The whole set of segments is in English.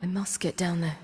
I must get down there.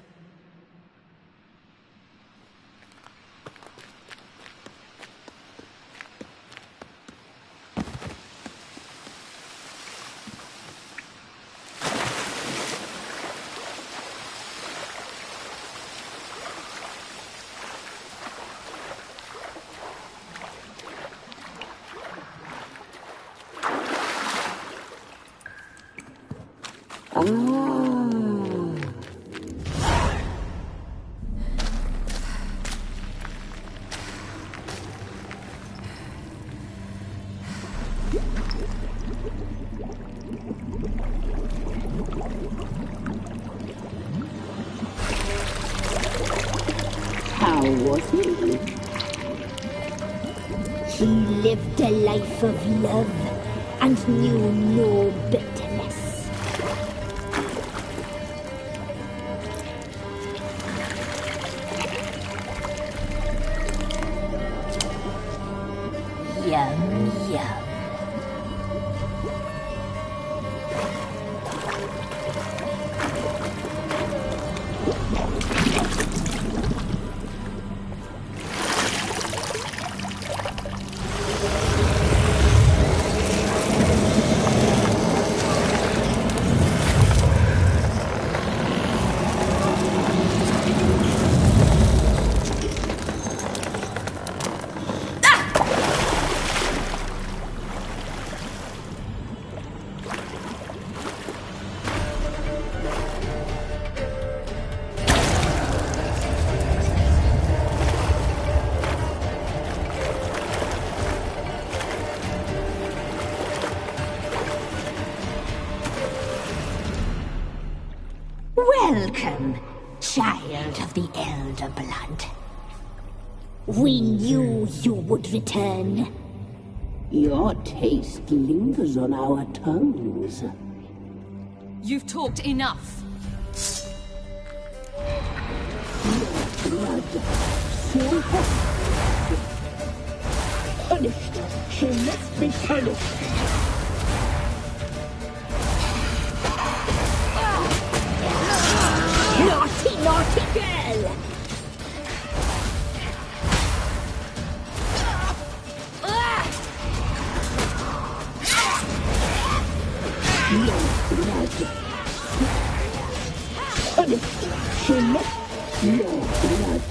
How was he? He lived a life of love and knew no bitterness. Yum, yum. Welcome, child of the Elder Blood. We knew you would return. Your taste lingers on our tongues. You've talked enough. Blood so hot. Punished. She must be punished. Naughty, naughty girl! No blood. Punished. She must. No blood.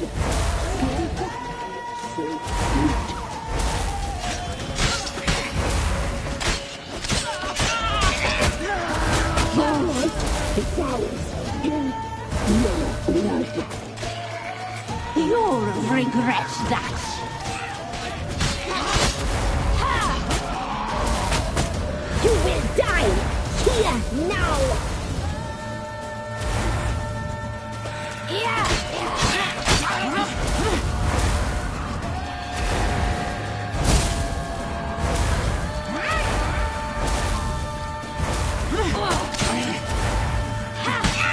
So sweet. Yours. It's ours. No blood. You'll regret that. You will die here now.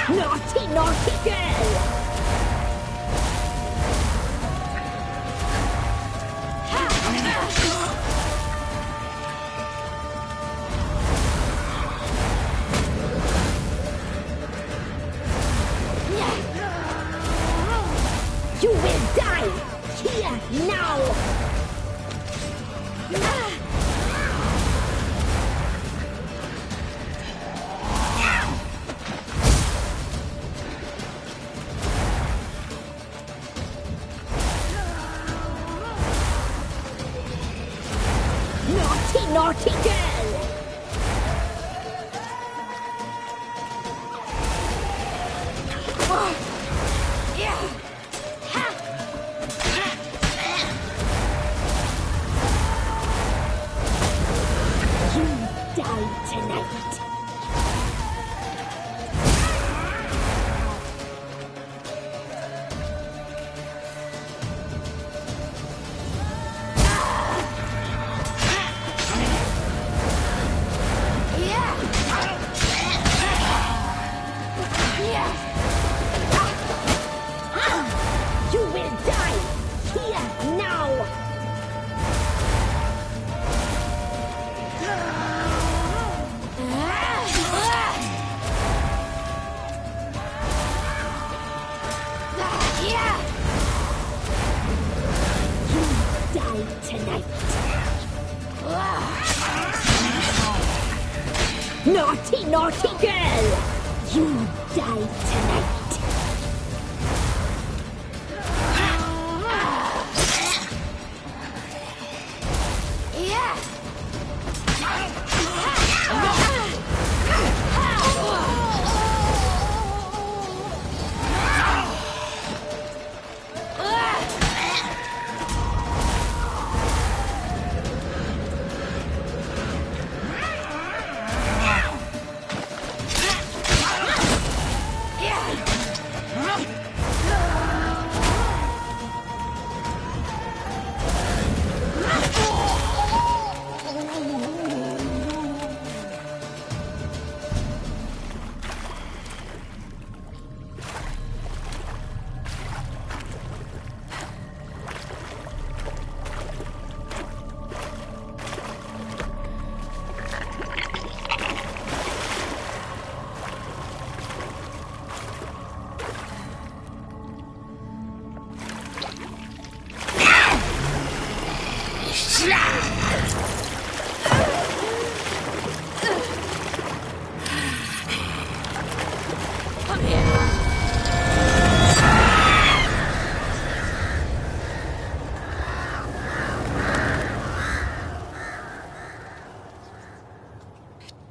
Naughty, naughty girl! You will die here now! Naughty, naughty girl! You die tonight. naughty girl! You die tonight!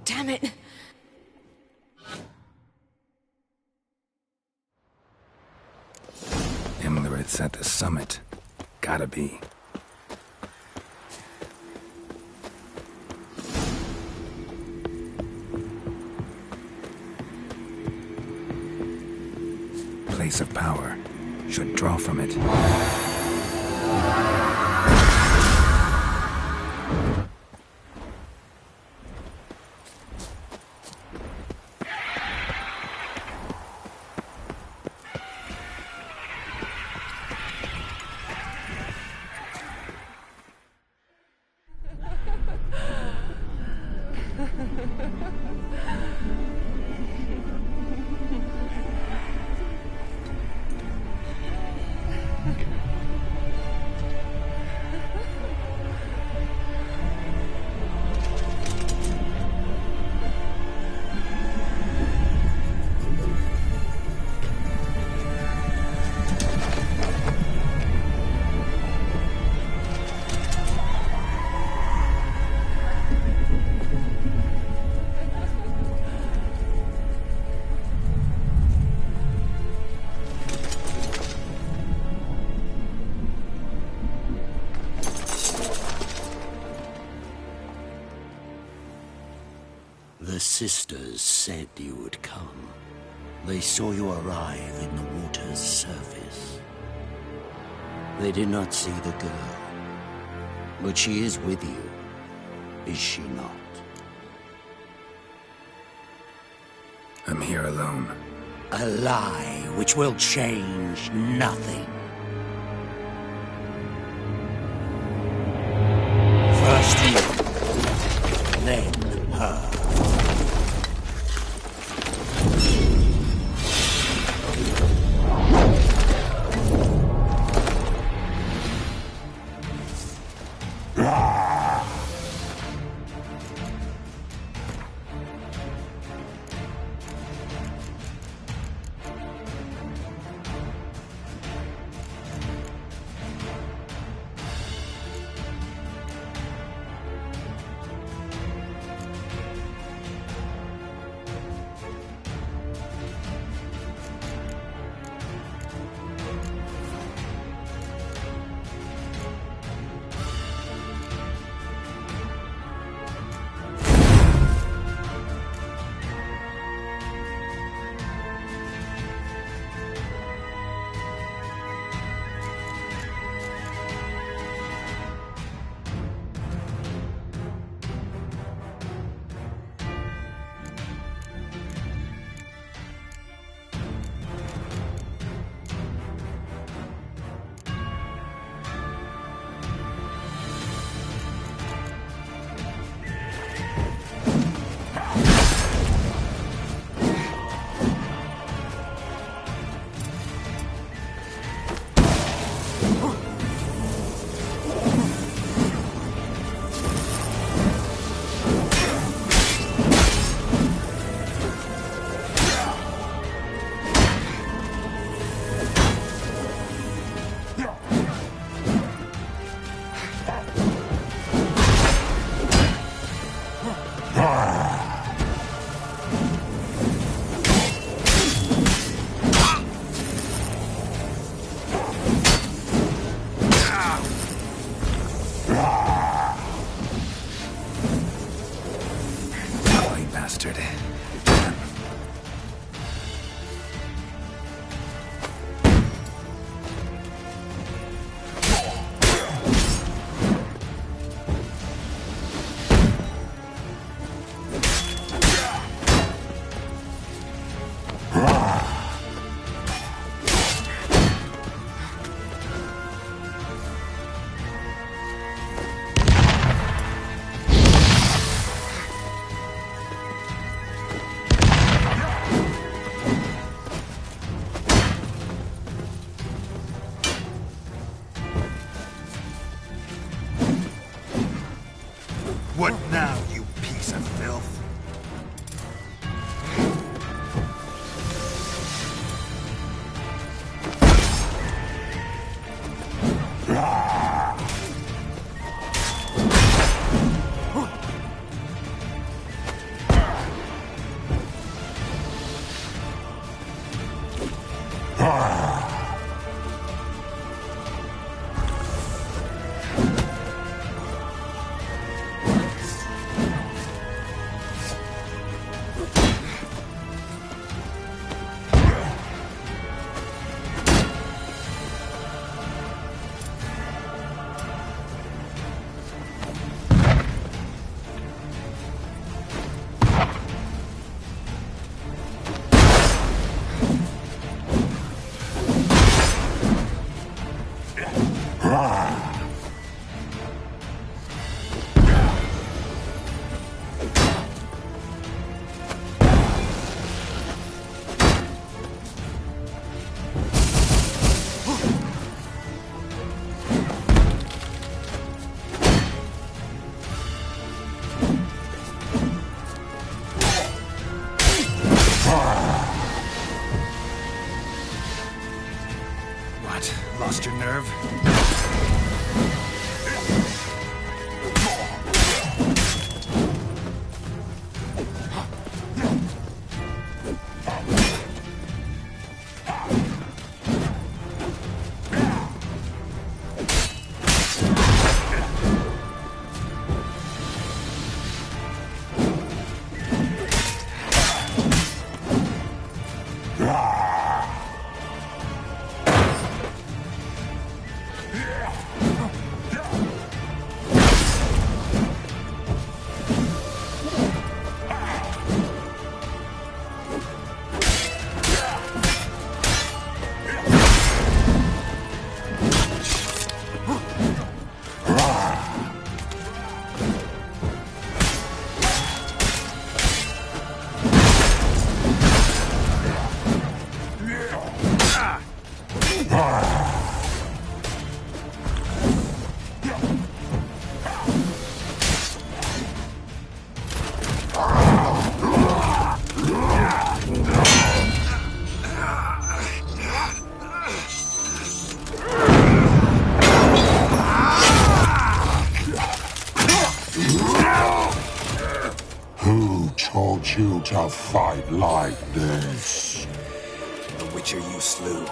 Damn it! Imlerith's at the summit. Gotta be. Place of power. Should draw from it. The sisters said you would come. They saw you arrive in the water's surface. They did not see the girl. But she is with you, is she not? I'm here alone. A lie which will change nothing. First you, then her. What? Lost your nerve? Who taught you to fight like this? The Witcher you slew.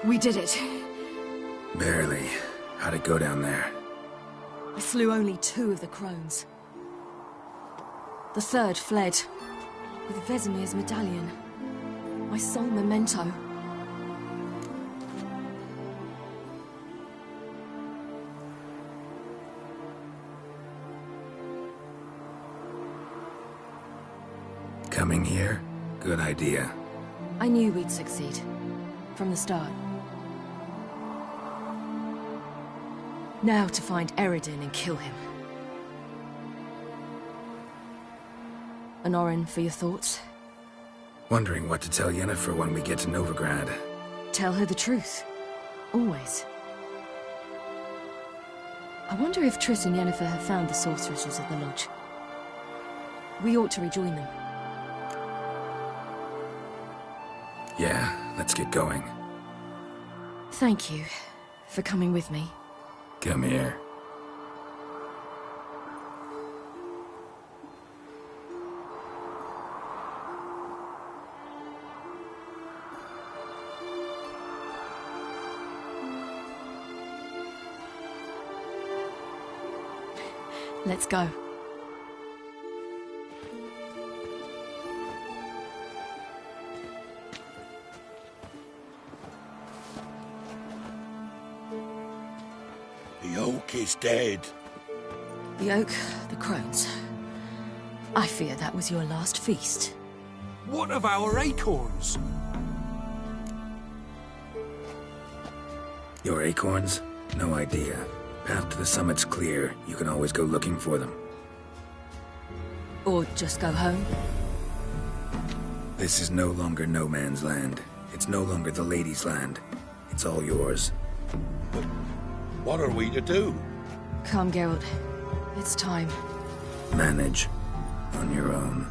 We did it. Barely. How'd it go down there? I slew only 2 of the crones. The third fled, with Vesemir's medallion. My sole memento. Coming here? Good idea. I knew we'd succeed. From the start. Now to find Eredin and kill him. Honorin, for your thoughts? Wondering what to tell Yennefer when we get to Novigrad. Tell her the truth. Always. I wonder if Triss and Yennefer have found the sorceresses at the lodge. We ought to rejoin them. Yeah, let's get going. Thank you for coming with me. Come here. Let's go. dead. The oak, the crones. I fear that was your last feast. What of our acorns? Your acorns? No idea. Path to the summit's clear. You can always go looking for them. Or just go home? This is no longer no man's land. It's no longer the lady's land. It's all yours. But what are we to do? Come, Geralt. It's time. Manage. On your own.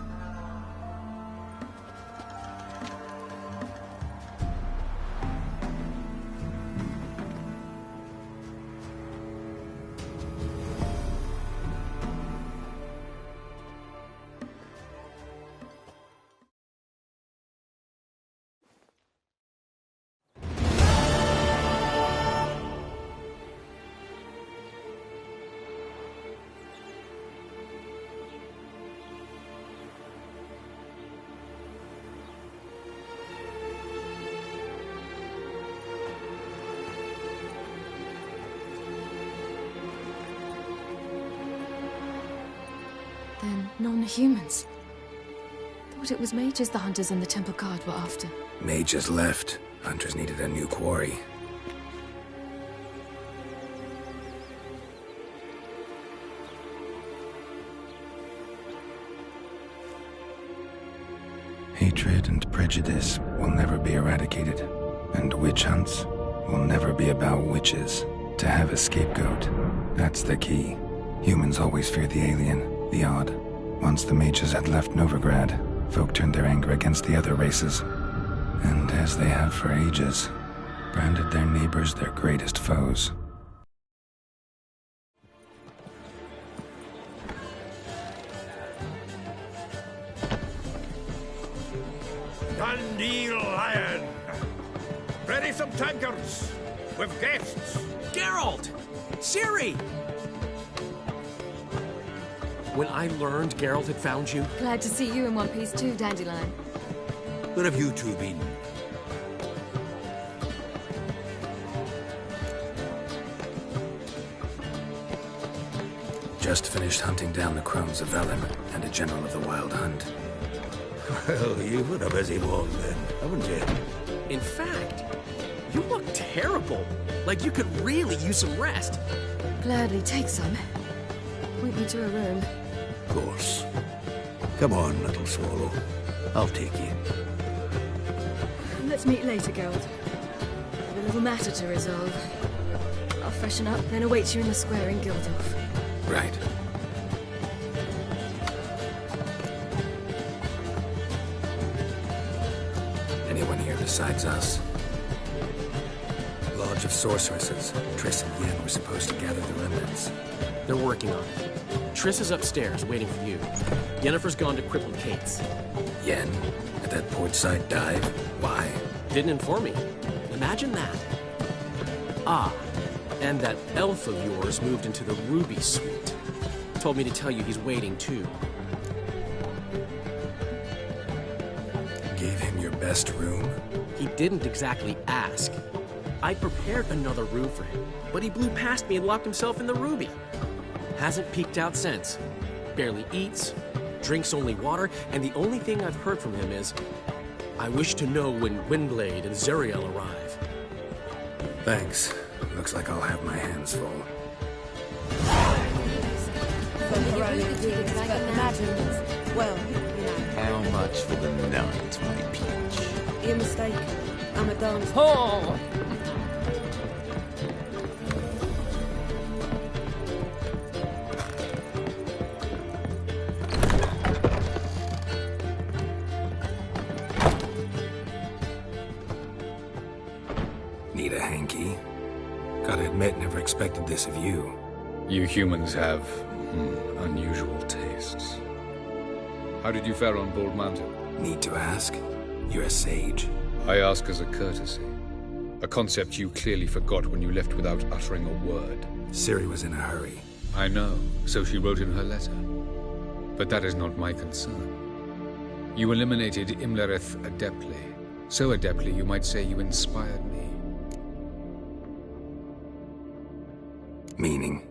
Then non-humans. Thought it was mages the hunters and the temple guard were after. Mages left. Hunters needed a new quarry. Hatred and prejudice will never be eradicated. And witch hunts will never be about witches. To have a scapegoat, that's the key. Humans always fear the alien. The odd. Once the mages had left Novigrad, folk turned their anger against the other races. And as they have for ages, branded their neighbors their greatest foes. Dandelion! Ready some tankards! With guests! Geralt! Ciri! When I learned Geralt had found you... Glad to see you in one piece too, Dandelion. Where have you two been? Just finished hunting down the crones of Velen and a general of the Wild Hunt. Well, you've had a busy walk then, haven't you? In fact, you look terrible. Like you could really use some rest. Gladly take some. Point me to a room. Of course. Come on, little swallow. I'll take you. Let's meet later, Geralt. I've a little matter to resolve. I'll freshen up, then await you in the square in Gildorf. Right. Anyone here besides us? Lodge of Sorceresses. Triss and Yen were supposed to gather the remnants. They're working on it. Triss is upstairs, waiting for you. Yennefer's gone to crippled Kate's. Yen? At that portside dive? Why? Didn't inform me. Imagine that. Ah, and that elf of yours moved into the Ruby Suite. Told me to tell you he's waiting, too. Gave him your best room? He didn't exactly ask. I prepared another room for him, but he blew past me and locked himself in the Ruby. Hasn't peeked out since. Barely eats, drinks only water, and the only thing I've heard from him is, I wish to know when Windblade and Zuriel arrive. Thanks. Looks like I'll have my hands full. Well, you know. How much for the night, my peach? You're mistaken. I'm a dancer. Oh! Need a hanky? Gotta admit, never expected this of you. You humans have unusual tastes. How did you fare on Bald Mountain? Need to ask? You're a sage. I ask as a courtesy. A concept you clearly forgot when you left without uttering a word. Ciri was in a hurry. I know, so she wrote in her letter. But that is not my concern. You eliminated Imlerith adeptly. So adeptly, you might say you inspired me. Meaning?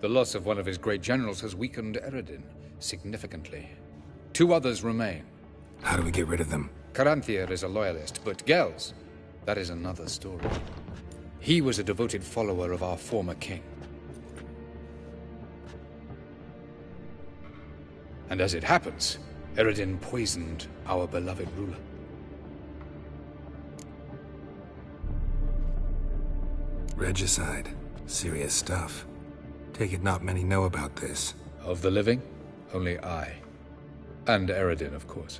The loss of one of his great generals has weakened Eredin significantly. 2 others remain. How do we get rid of them? Caranthir is a loyalist, but Gels, that is another story. He was a devoted follower of our former king. And as it happens, Eredin poisoned our beloved ruler. Regicide. Serious stuff. Take it not many know about this. Of the living, only I. And Eredin, of course.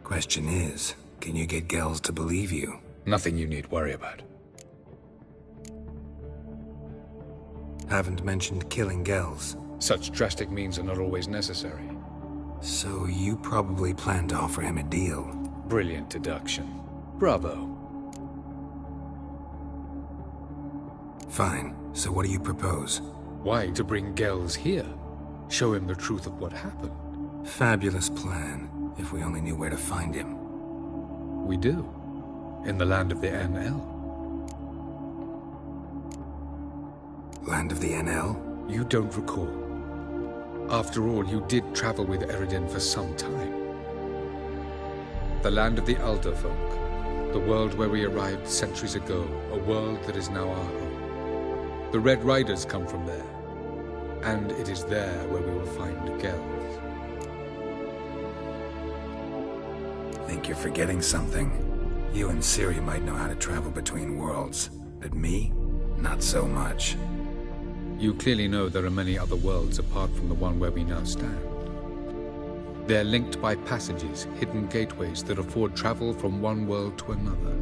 Question is, can you get Gels to believe you? Nothing you need worry about. Haven't mentioned killing Gels. Such drastic means are not always necessary. So you probably plan to offer him a deal. Brilliant deduction. Bravo. Fine. So what do you propose? Why, to bring Gels here. Show him the truth of what happened. Fabulous plan, if we only knew where to find him. We do. In the land of the NL. Land of the NL? You don't recall. After all, you did travel with Eredin for some time. The land of the Alder folk. The world where we arrived centuries ago. A world that is now our home. The Red Riders come from there. And it is there where we will find Gels. Think you're forgetting something? You and Ciri might know how to travel between worlds, but me? Not so much. You clearly know there are many other worlds apart from the one where we now stand. They're linked by passages, hidden gateways that afford travel from one world to another.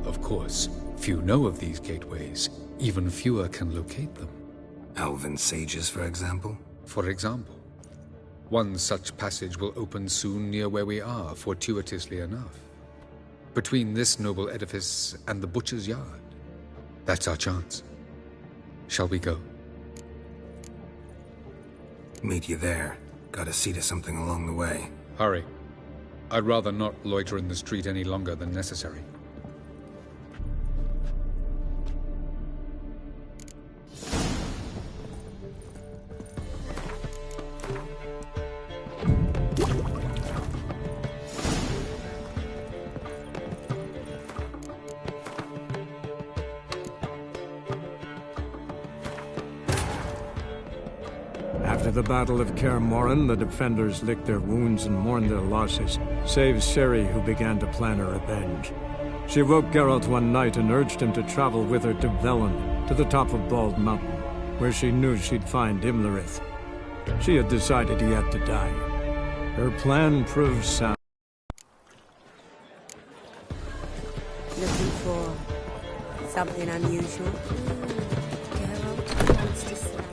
Of course, few know of these gateways. Even fewer can locate them. Elven sages, for example? For example. One such passage will open soon near where we are, fortuitously enough. Between this noble edifice and the butcher's yard. That's our chance. Shall we go? Meet you there. Gotta see to something along the way. Hurry. I'd rather not loiter in the street any longer than necessary. After the Battle of Kaer Morhen, the defenders licked their wounds and mourned their losses, save Ciri, who began to plan her revenge. She woke Geralt one night and urged him to travel with her to Velen, to the top of Bald Mountain, where she knew she'd find Imlerith. She had decided he had to die. Her plan proved sound. Looking for something unusual? Geralt wants to slay.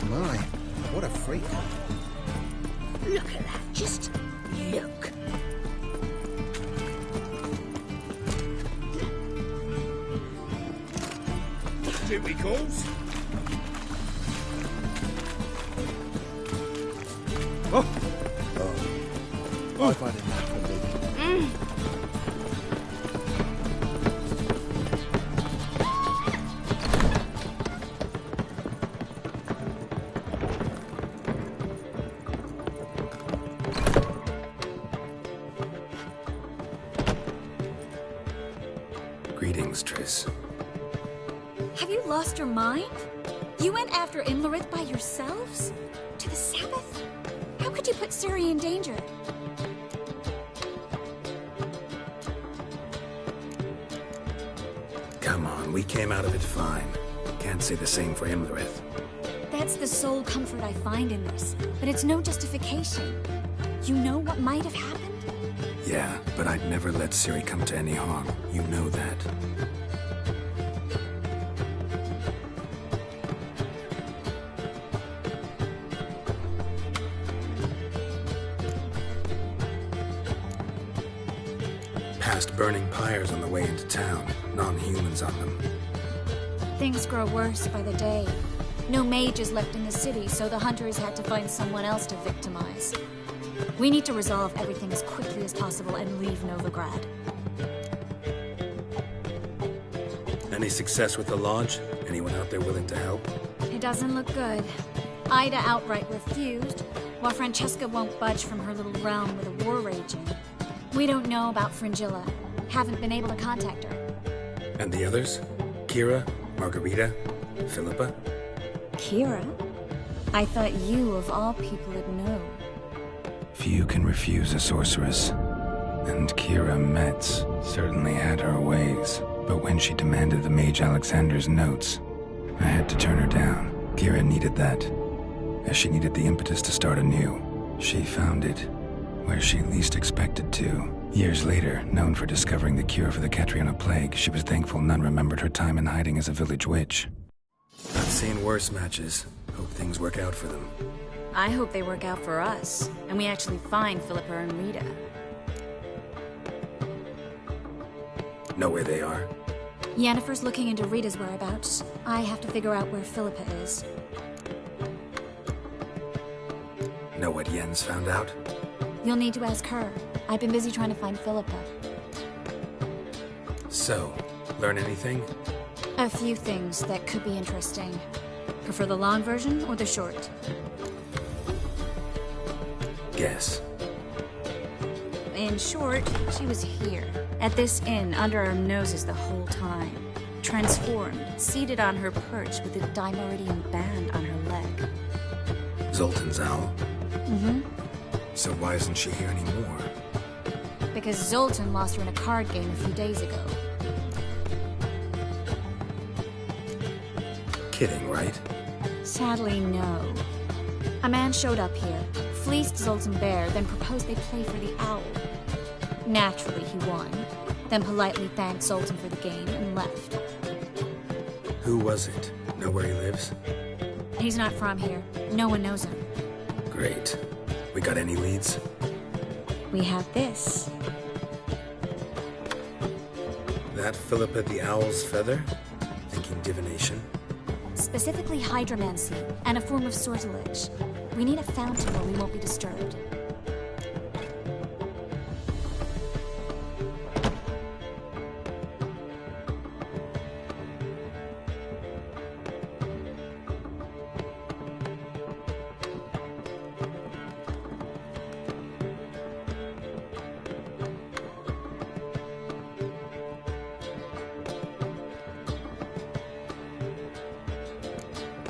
My, what a freak. Look at that, just look. Here we goes. I find it natural, baby. Greetings, Triss. Have you lost your mind? You went after Imlerith by yourselves? To the Sabbath? How could you put Ciri in danger? Come on, we came out of it fine. Can't say the same for Imlerith. That's the sole comfort I find in this, but it's no justification. You know what might have happened? Yeah, but I'd never let Ciri come to any harm. You know that. Past burning pyres on the way into town. Non-humans on them. Things grow worse by the day. No mages left in the city, so the hunters had to find someone else to victimize. We need to resolve everything as quickly as possible and leave Novigrad. Any success with the Lodge? Anyone out there willing to help? It doesn't look good. Ida outright refused, while Francesca won't budge from her little realm with a war raging. We don't know about Fringilla. Haven't been able to contact her. And the others? Kira? Margarita? Philippa? Kira? I thought you, of all people, would know. Few can refuse a sorceress. And Kira Metz certainly had her ways. But when she demanded the Mage Alexander's notes, I had to turn her down. Kira needed that, as she needed the impetus to start anew. She found it where she least expected to. Years later, known for discovering the cure for the Catriona plague, she was thankful none remembered her time in hiding as a village witch. I've seen worse matches. Hope things work out for them. I hope they work out for us, and we actually find Philippa and Rita. Know where they are? Yennefer's looking into Rita's whereabouts. I have to figure out where Philippa is. Know what Yen's found out? You'll need to ask her. I've been busy trying to find Philippa. So, learn anything? A few things that could be interesting. Prefer the long version or the short? Guess. In short, she was here, at this inn, under our noses the whole time. Transformed, seated on her perch with a Dimeridian band on her leg. Zoltan's owl? Mm-hmm. So why isn't she here anymore? Because Zoltan lost her in a card game a few days ago. Kidding, right? Sadly, no. A man showed up here, fleeced Zoltan bare, then proposed they play for the owl. Naturally, he won, then politely thanked Zoltan for the game and left. Who was it? Know where he lives? He's not from here. No one knows him. Great. We got any leads? We have this. That Philippa the Owl's feather? Thinking divination? Specifically hydromancy, and a form of sortilege. We need a fountain where we won't be disturbed.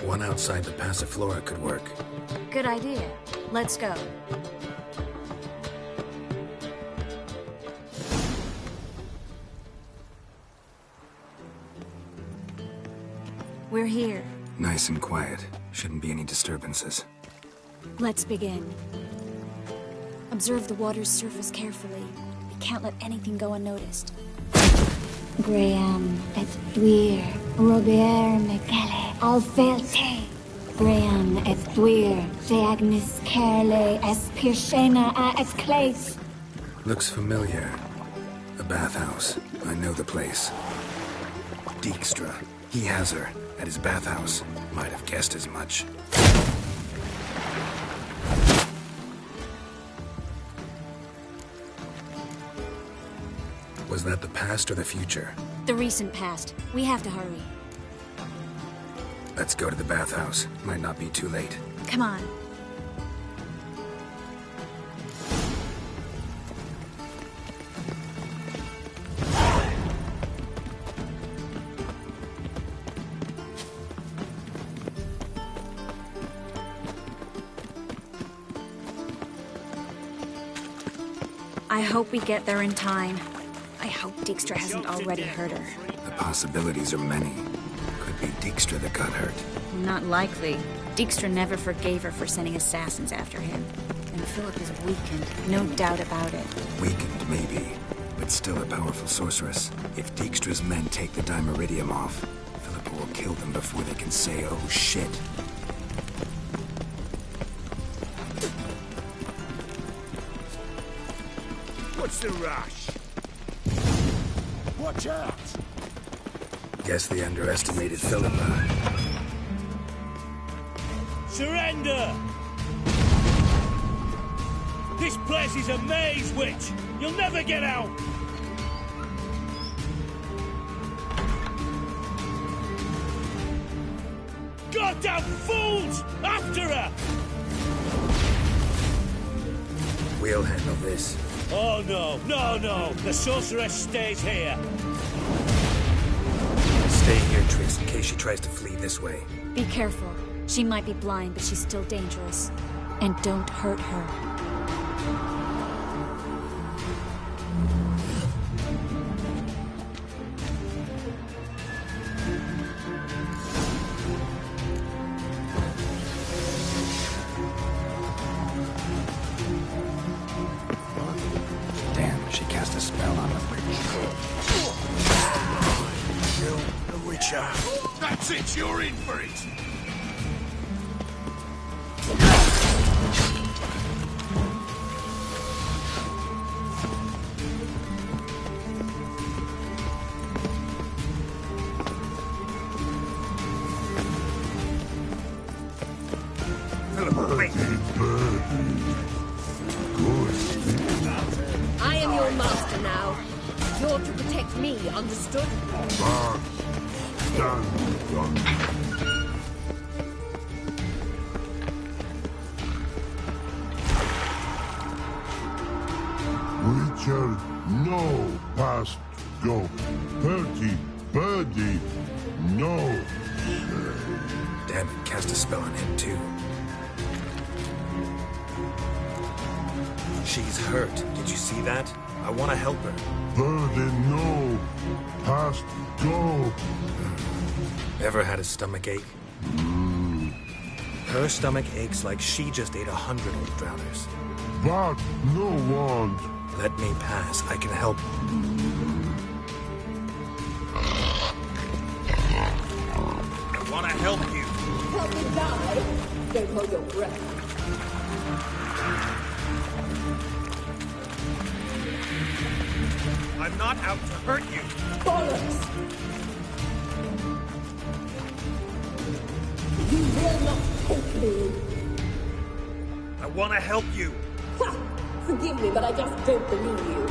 One outside the Passiflora could work. Good idea. Let's go. We're here. Nice and quiet. Shouldn't be any disturbances. Let's begin. Observe the water's surface carefully. We can't let anything go unnoticed. Graham et Dwyer, Robert Mcgally, Alfelte. Graham et Dwyer, de Agnes Kerle, es Pirshena a et Clace. Looks familiar. A bathhouse. I know the place. Dijkstra. He has her. At his bathhouse. Might have guessed as much. Was that the past or the future? The recent past. We have to hurry. Let's go to the bathhouse. Might not be too late. Come on. I hope we get there in time. I hope Dijkstra hasn't already hurt her. The possibilities are many. Could be Dijkstra that got hurt. Not likely. Dijkstra never forgave her for sending assassins after him. and Philip is weakened. No doubt about it. Weakened, maybe, but still a powerful sorceress. If Dijkstra's men take the Dimeridium off, Philippa will kill them before they can say, oh shit. What's the rush? Watch out! Guess they underestimated Philippa. Surrender! This place is a maze, witch! You'll never get out! Goddamn fools! After her! We'll handle this. Oh no, no! The sorceress stays here. Stay here, Triss, in case she tries to flee this way. Be careful. She might be blind, but she's still dangerous. And don't hurt her. Damn, she cast a spell on the witch. Kill the Witcher. That's it, you're in for it! I am your master now. You're to protect me, understood? Witcher, no past go. Birdie, no. Damn it, cast a spell on him too. She's hurt. Did you see that? I want to help her. Birdie, no. Past go. Ever had a stomach ache? Her stomach aches like she just ate 100 old drowners. But no want. Let me pass. I can help. I want to help you. Help me die. Don't hold your breath. I'm not out to hurt you. Bollocks! You will not take me. I want to help you. Ha! Forgive me, but I just don't believe you.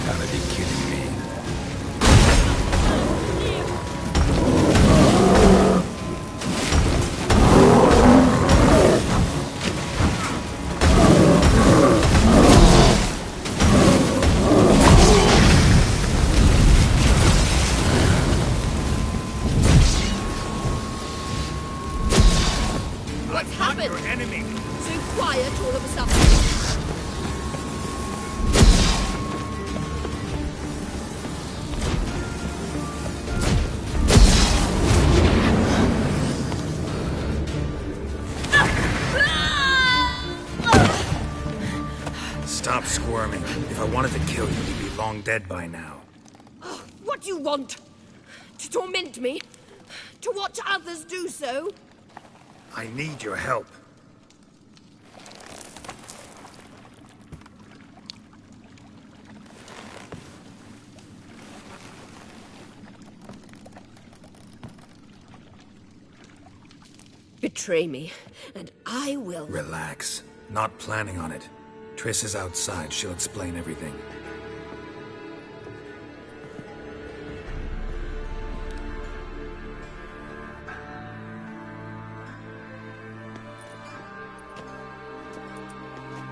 Gotta be kidding me. What's happened? Your enemy. So quiet all of a sudden. Stop squirming. If I wanted to kill you, you'd be long dead by now. What do you want? To torment me? To watch others do so? I need your help. Betray me, and I will. Relax. Not planning on it. Triss is outside. She'll explain everything.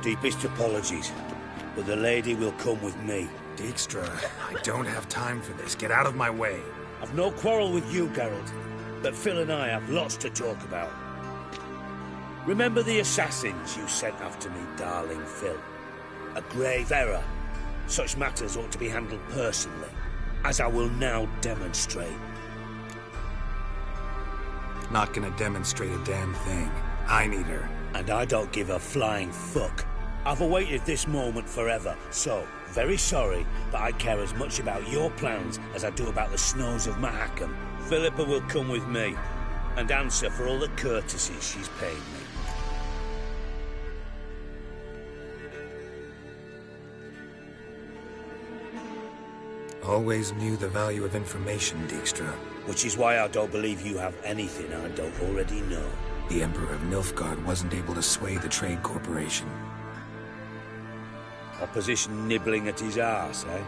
Deepest apologies, but the lady will come with me. Dijkstra, I don't have time for this. Get out of my way. I've no quarrel with you, Geralt, but Phil and I have lots to talk about. Remember the assassins you sent after me, darling Phil? A grave error. Such matters ought to be handled personally. as I will now demonstrate. Not gonna demonstrate a damn thing. I need her. And I don't give a flying fuck. I've awaited this moment forever, so, very sorry, but I care as much about your plans as I do about the snows of Mahakam. Philippa will come with me, and answer for all the courtesies she's paid me. Always knew the value of information, Dijkstra. Which is why I don't believe you have anything I don't already know. The Emperor of Nilfgaard wasn't able to sway the Trade Corporation. Opposition nibbling at his arse, eh?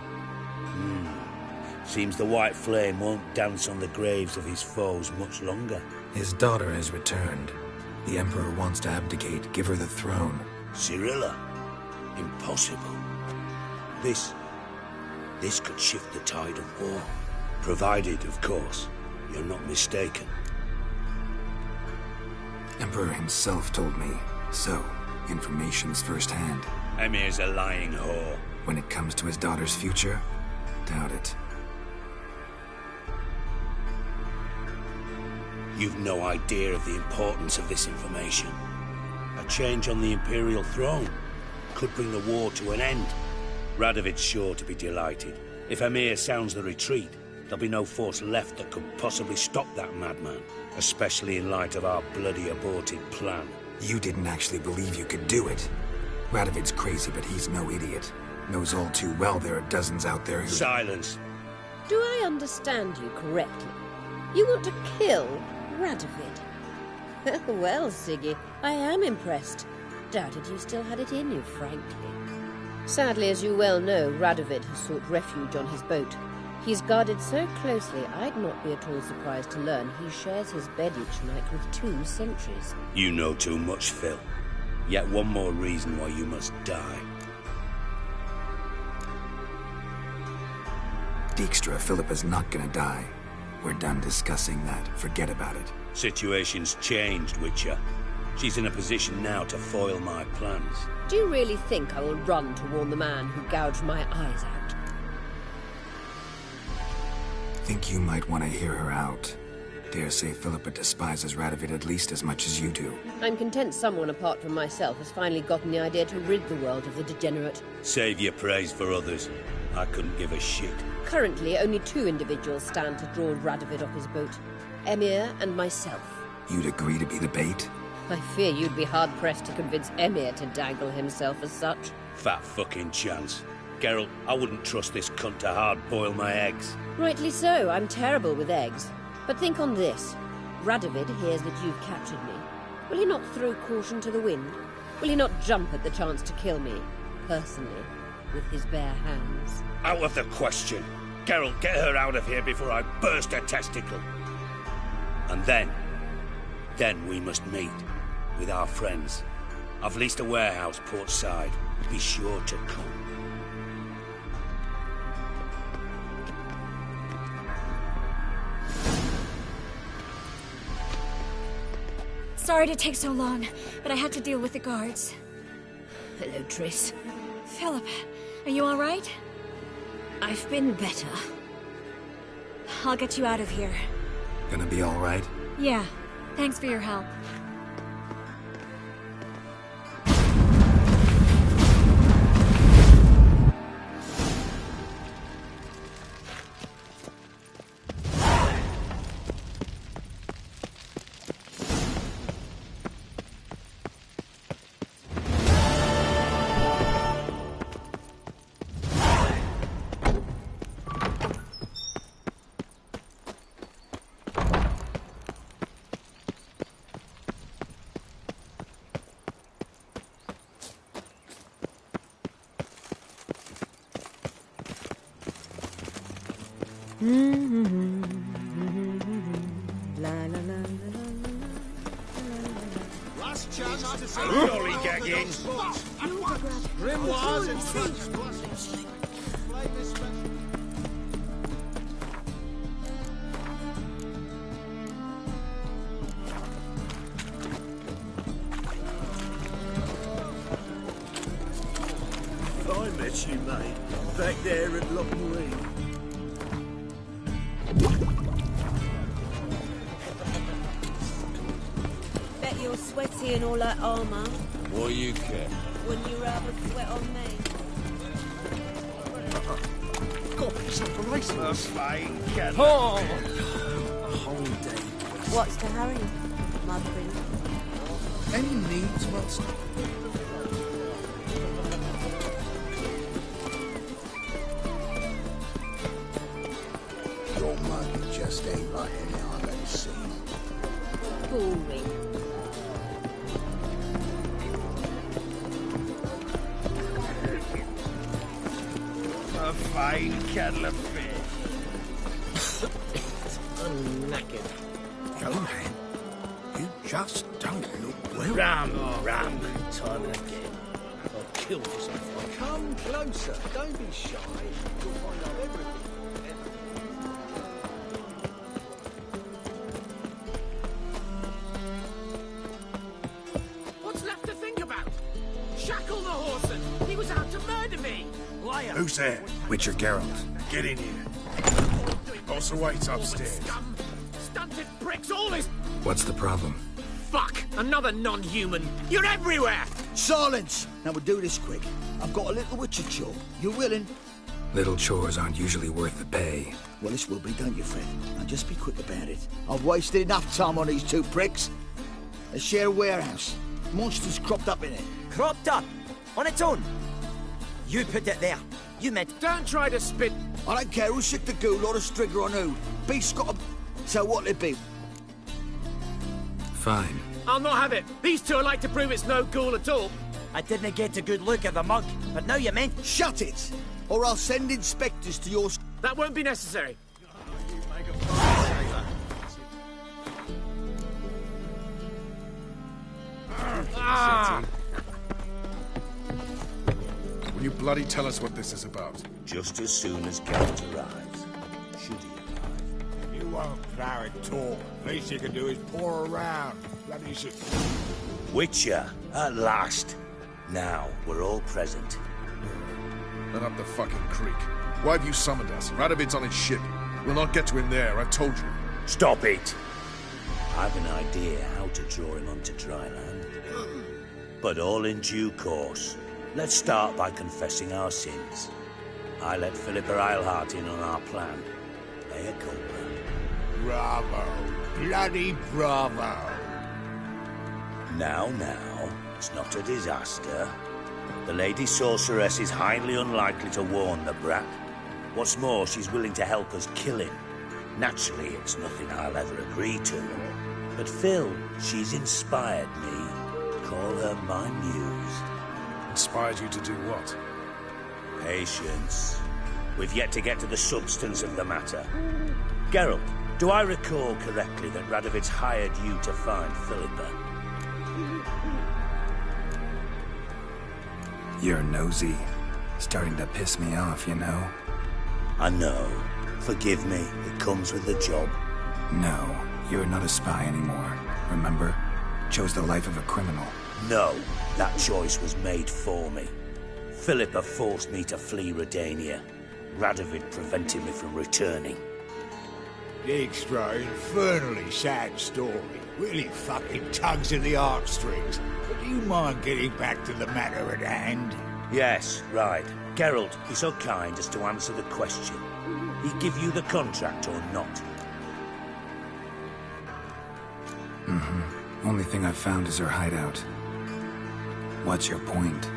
Seems the White Flame won't dance on the graves of his foes much longer. His daughter has returned. The Emperor wants to abdicate, give her the throne. Cirilla? Impossible. This could shift the tide of war. Provided, of course, you're not mistaken. Emperor himself told me. So, information's firsthand. Emir's a lying whore. When it comes to his daughter's future, doubt it. You've no idea of the importance of this information. A change on the Imperial throne could bring the war to an end. Radovid's sure to be delighted. If Emir sounds the retreat, there'll be no force left that could possibly stop that madman. Especially in light of our bloody aborted plan. You didn't actually believe you could do it. Radovid's crazy, but he's no idiot. Knows all too well there are dozens out there who... Silence! Do I understand you correctly? You want to kill Radovid? Well, Siggy, I am impressed. Doubted you still had it in you, frankly. Sadly, as you well know, Radovid has sought refuge on his boat. He's guarded so closely, I'd not be at all surprised to learn he shares his bed each night with 2 sentries. You know too much, Phil. Yet one more reason why you must die. Dijkstra, Philippa's not gonna die. We're done discussing that. Forget about it. Situation's changed, Witcher. She's in a position now to foil my plans. Do you really think I will run to warn the man who gouged my eyes out? Think you might want to hear her out. Dare say Philippa despises Radovid at least as much as you do. I'm content someone apart from myself has finally gotten the idea to rid the world of the degenerate. Save your praise for others. I couldn't give a shit. Currently, only 2 individuals stand to draw Radovid off his boat. Emir and myself. You'd agree to be the bait? I fear you'd be hard-pressed to convince Emir to dangle himself as such. Fat fucking chance. Geralt, I wouldn't trust this cunt to hard-boil my eggs. Rightly so, I'm terrible with eggs. But think on this. Radovid hears that you've captured me. Will he not throw caution to the wind? Will he not jump at the chance to kill me, personally, with his bare hands? Out of the question. Geralt, get her out of here before I burst her testicle. And then we must meet with our friends. I've leased a warehouse port side. Be sure to come. Sorry to take so long, but I had to deal with the guards. Hello, Triss. Philip, are you all right? I've been better. I'll get you out of here. Gonna be all right? Yeah. Thanks for your help. Last chance to say Lollygagging. Grimoires and trust. I met you, mate. Back there at Loch Marine. you're sweaty in all that armour. What do you care? Wouldn't you rather sweat on me? Oh! A whole day. What's to hurry, my prince? Any needs, Watson? Your money just ain't like any I've ever seen. Boring. A fine kettle of fish. I'm knackered. Young man, you just don't look well. Ram. Time and again. I'll kill for something. Come closer. Don't be shy. You'll find out everything. What's left to think about? Shackle the horse. He was out to murder me. Liar. Who's there? Witcher Geralt. Get in here. Boss awaits upstairs. Scum. Stunted pricks, all this. What's the problem? Fuck! Another non-human. You're everywhere. Silence! Now we'll do this quick. I've got a little witcher chore. You willing? Little chores aren't usually worth the pay. Well, this will be, don't you, Fred? Now just be quick about it. I've wasted enough time on these two pricks. They share a warehouse. Monsters cropped up in it. Cropped up? On its own? You put it there. You meant... Don't try to spit... I don't care who sick the ghoul or the strigger on who. Beast's got a... So what'll it be? Fine. I'll not have it. These two are like to prove it's no ghoul at all. I didn't get a good look at the mug, but now you meant... Shut it! Or I'll send inspectors to your... That won't be necessary. Will you bloody tell us what this is about? Just as soon as Geralt arrives. Should he arrive? You won't plow and talk. Least you can do is pour around. Bloody shit. Witcher, at last. Now, we're all present. Then up the fucking creek. Why have you summoned us? Radovid's on his ship. We'll not get to him there, I've told you. Stop it! I've an idea how to draw him onto dry land. But all in due course. Let's start by confessing our sins. I let Philippa Eilhart in on our plan. Mea culpa. Bravo. Bloody bravo. Now, it's not a disaster. The Lady Sorceress is highly unlikely to warn the brat. What's more, she's willing to help us kill him. Naturally, it's nothing I'll ever agree to. But Phil, she's inspired me. Call her my muse. Inspired you to do what? Patience. We've yet to get to the substance of the matter. Geralt, do I recall correctly that Radovid's hired you to find Philippa? You're nosy. Starting to piss me off, you know? I know. Forgive me. It comes with the job. No, you're not a spy anymore. Remember? Chose the life of a criminal. No, that choice was made for me. Philippa forced me to flee Redania. Radovid prevented me from returning. Extra infernally sad story. Really fucking tugs at the heartstrings. But do you mind getting back to the matter at hand? Yes, right. Geralt, be so kind as to answer the question. He give you the contract or not? Only thing I've found is her hideout. What's your point?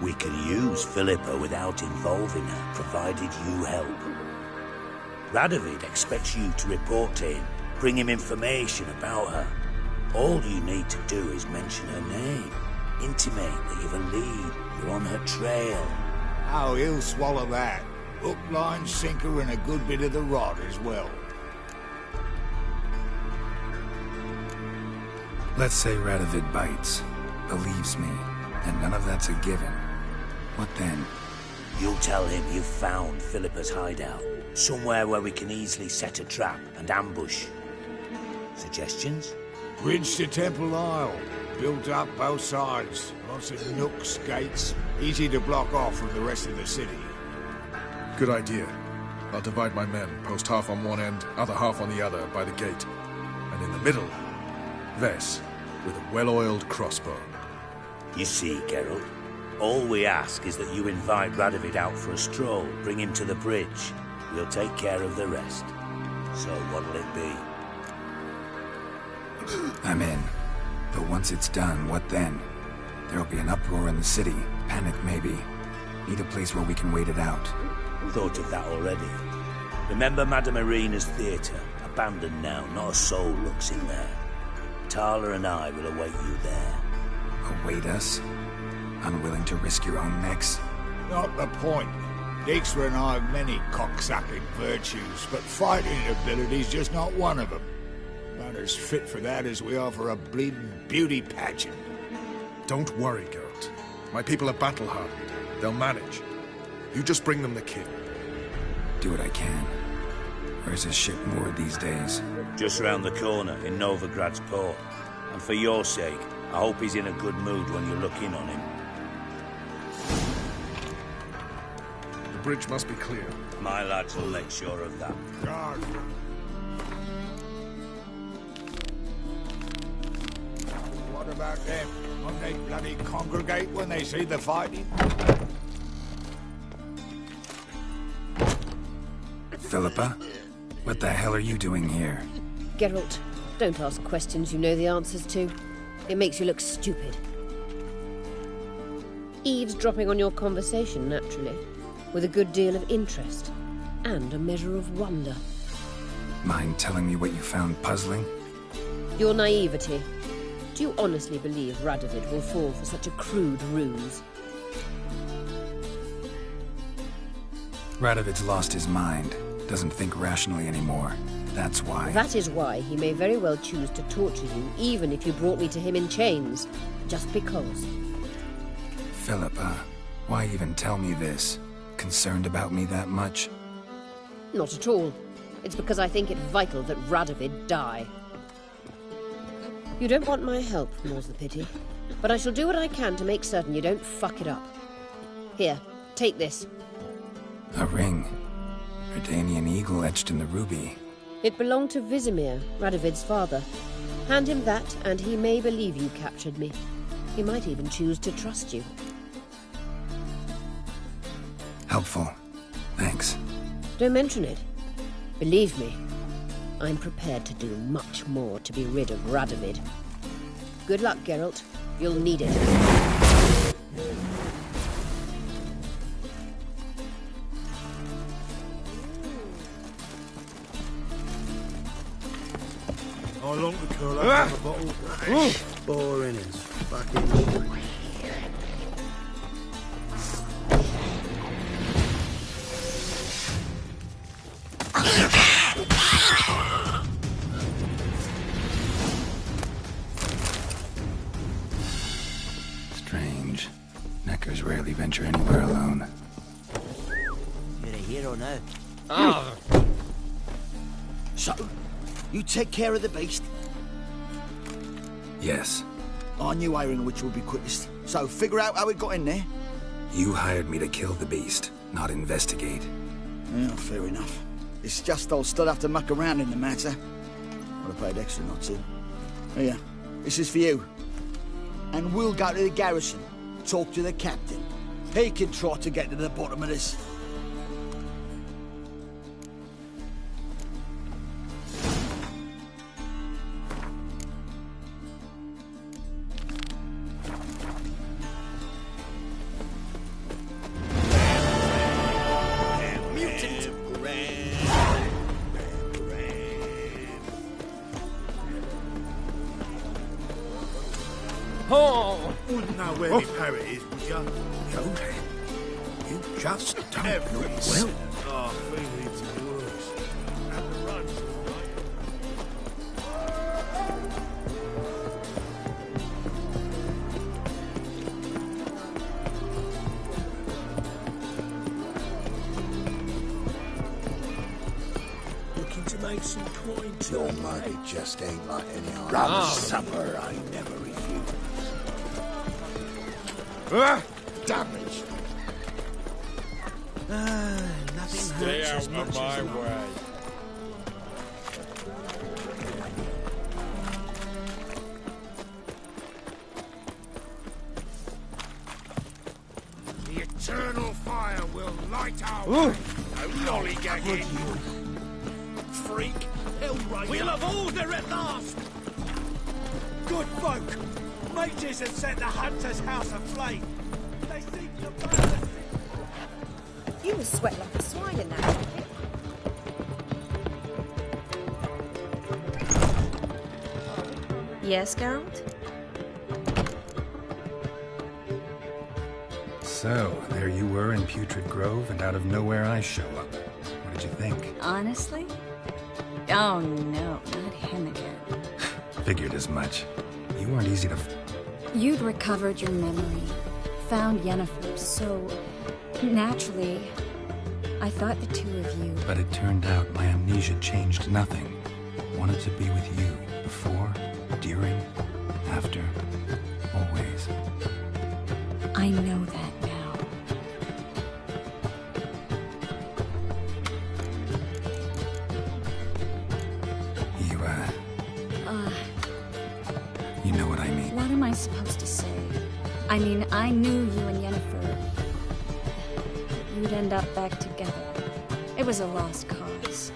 We can use Philippa without involving her, provided you help. Radovid expects you to report to him, bring him information about her. All you need to do is mention her name. Intimate that you've a lead, you're on her trail. Oh, he'll swallow that. Hook, line, sinker, and a good bit of the rod as well. Let's say Radovid bites, believes me, and none of that's a given. What then? You'll tell him you've found Philippa's hideout. Somewhere where we can easily set a trap and ambush. Suggestions? Bridge to Temple Isle. Built up both sides. Lots of nooks, gates. Easy to block off from the rest of the city. Good idea. I'll divide my men, post half on one end, other half on the other, by the gate. And in the middle, Ves. with a well-oiled crossbow. You see, Geralt, all we ask is that you invite Radovid out for a stroll, bring him to the bridge. We'll take care of the rest. So what'll it be? I'm in. But once it's done, what then? There'll be an uproar in the city. Panic, maybe. Need a place where we can wait it out. Thought of that already. Remember Madame Irina's theatre? Abandoned now, not a soul looks in there. Tala and I will await you there. Await us? Unwilling to risk your own necks? Not the point. Dijkstra and I have many cocksucking virtues, but fighting ability's just not one of them. About as fit for that as we are for a bleeding beauty pageant. Don't worry, Geralt. My people are battle-hardened. They'll manage. You just bring them the kid. Do what I can. Where's his ship moored these days? Just round the corner, in Novigrad's port. And for your sake, I hope he's in a good mood when you look in on him. The bridge must be clear. My lads will make sure of that. Guard. What about them? Won't they bloody congregate when they see the fighting? Philippa? What the hell are you doing here? Geralt, don't ask questions you know the answers to. It makes you look stupid. Eavesdropping on your conversation, naturally, with a good deal of interest and a measure of wonder. Mind telling me what you found puzzling? Your naivety. Do you honestly believe Radovid will fall for such a crude ruse? Radovid's lost his mind. Doesn't think rationally anymore. That's why. That is why he may very well choose to torture you, even if you brought me to him in chains. Just because. Philippa, why even tell me this? Concerned about me that much? Not at all. It's because I think it vital that Radovid die. You don't want my help, more's the pity. But I shall do what I can to make certain you don't fuck it up. Here, take this. A ring. Redanian eagle etched in the ruby. It belonged to Vizimir, Radovid's father. Hand him that, and he may believe you captured me. He might even choose to trust you. Helpful. Thanks. Don't mention it. Believe me, I'm prepared to do much more to be rid of Radovid. Good luck, Geralt. You'll need it. How long to curl up on the bottle? Boring as fucking boring. Strange. Neckers rarely venture anywhere alone. You're a hero now. Ah. So, you take care of the beast? Yes. I knew hiring which would be quickest. So, figure out how it got in there. You hired me to kill the beast, not investigate. Yeah, fair enough. It's just I'll still have to muck around in the matter. I'd have paid extra not to. Here, this is for you. And we'll go to the garrison, talk to the captain. He can try to get to the bottom of this. Oh! Wouldn't know where the parrot is, would you? You just don't look well. Oh, feeling's worse. Have to run. Looking to make some coin. Your money just ain't like any other. Ah. Supper I never refuse. Damage. Nothing Stay hurts out as of much my as way. eternal fire will light our way. No lollygagging. Freak. Hellraiser. We'll have order at last! Good folk! Mages have set the Hunter's house aflame. They seek to burn the city. You must sweat like a swine in that jacket. Yes, Geralt? So, there you were in Putrid Grove, and out of nowhere I show up. What did you think? Honestly? Oh no, not him again. Figured as much. You weren't easy to... You'd recovered your memory, found Yennefer, so naturally, I thought the two of you... But it turned out my amnesia changed nothing. Wanted to be with you, before, during, after, always. I know that now. You know what I mean. What am I supposed to say? I mean, I knew you and Yennefer... you'd end up back together. It was a lost cause.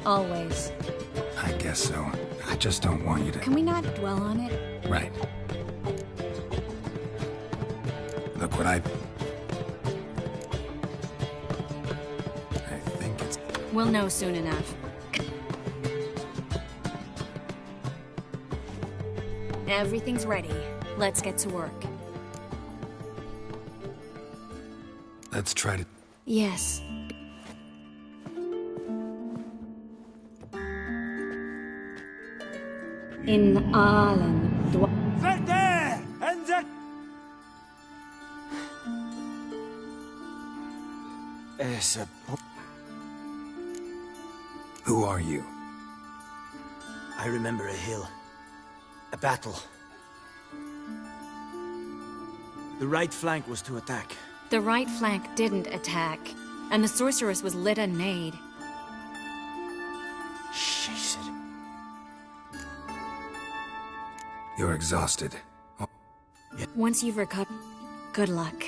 Always. I guess so. I just don't want you to... Can we not dwell on it? Right. Look what I think it's... We'll know soon enough. Everything's ready. Let's get to work. Let's try to... Yes. In Aalen. There! And the... Who are you? I remember a hill. A battle. The right flank was to attack. The right flank didn't attack, and the sorceress was lit a nade. Shit. You're exhausted. Oh. Once you've recovered, good luck.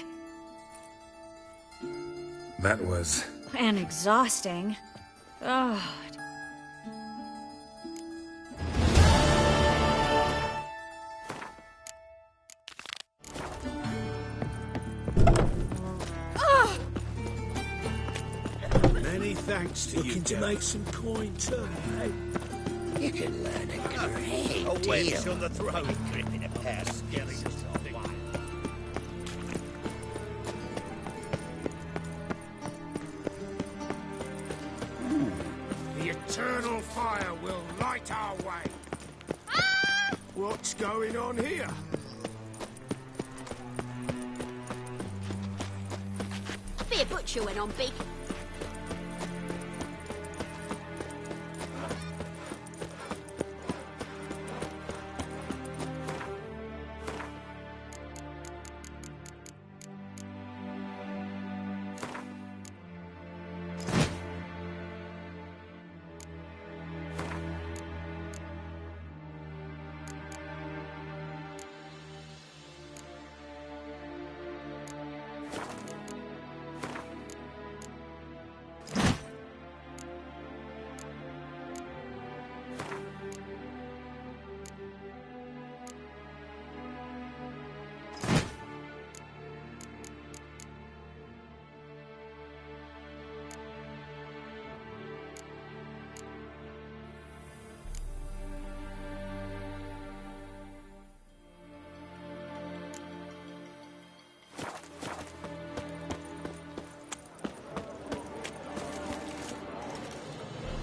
That was... And exhausting. God. Thanks to Looking you, to make some coin too, eh? You can learn a great a wedge deal. on the throat, gripping a pair of skeletons. The eternal fire will light our way. What's going on here? Be a butcher went on big.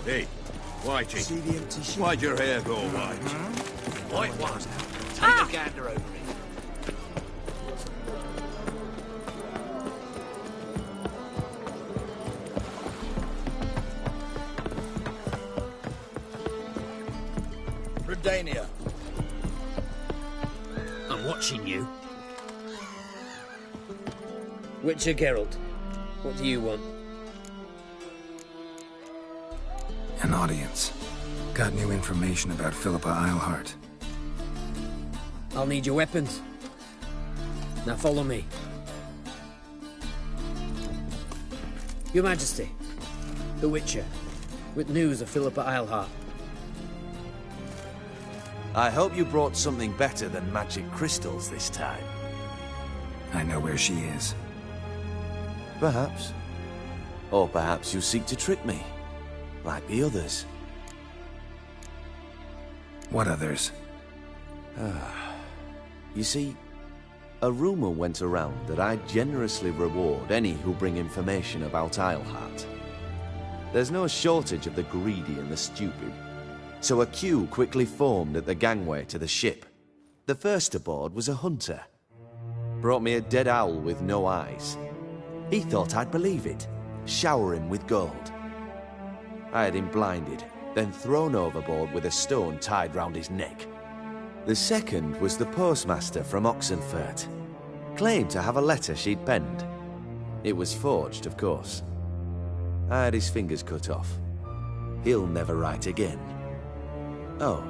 Hey, Whitey. See the empty ship? Why'd your hair go white? White one. Take a gander over it. Redania. I'm watching you. Witcher Geralt, what do you want? An audience. Got new information about Philippa Eilhart. I'll need your weapons. Now follow me. Your Majesty, the Witcher, with news of Philippa Eilhart. I hope you brought something better than magic crystals this time. I know where she is. Perhaps. Or perhaps you seek to trick me, like the others. What others? You see, a rumor went around that I generously reward any who bring information about Eilhart. There's no shortage of the greedy and the stupid, so a queue quickly formed at the gangway to the ship. The first aboard was a hunter. Brought me a dead owl with no eyes. He thought I'd believe it, shower him with gold. I had him blinded, then thrown overboard with a stone tied round his neck. The second was the postmaster from Oxenfurt. Claimed to have a letter she'd penned. It was forged, of course. I had his fingers cut off. He'll never write again. Oh,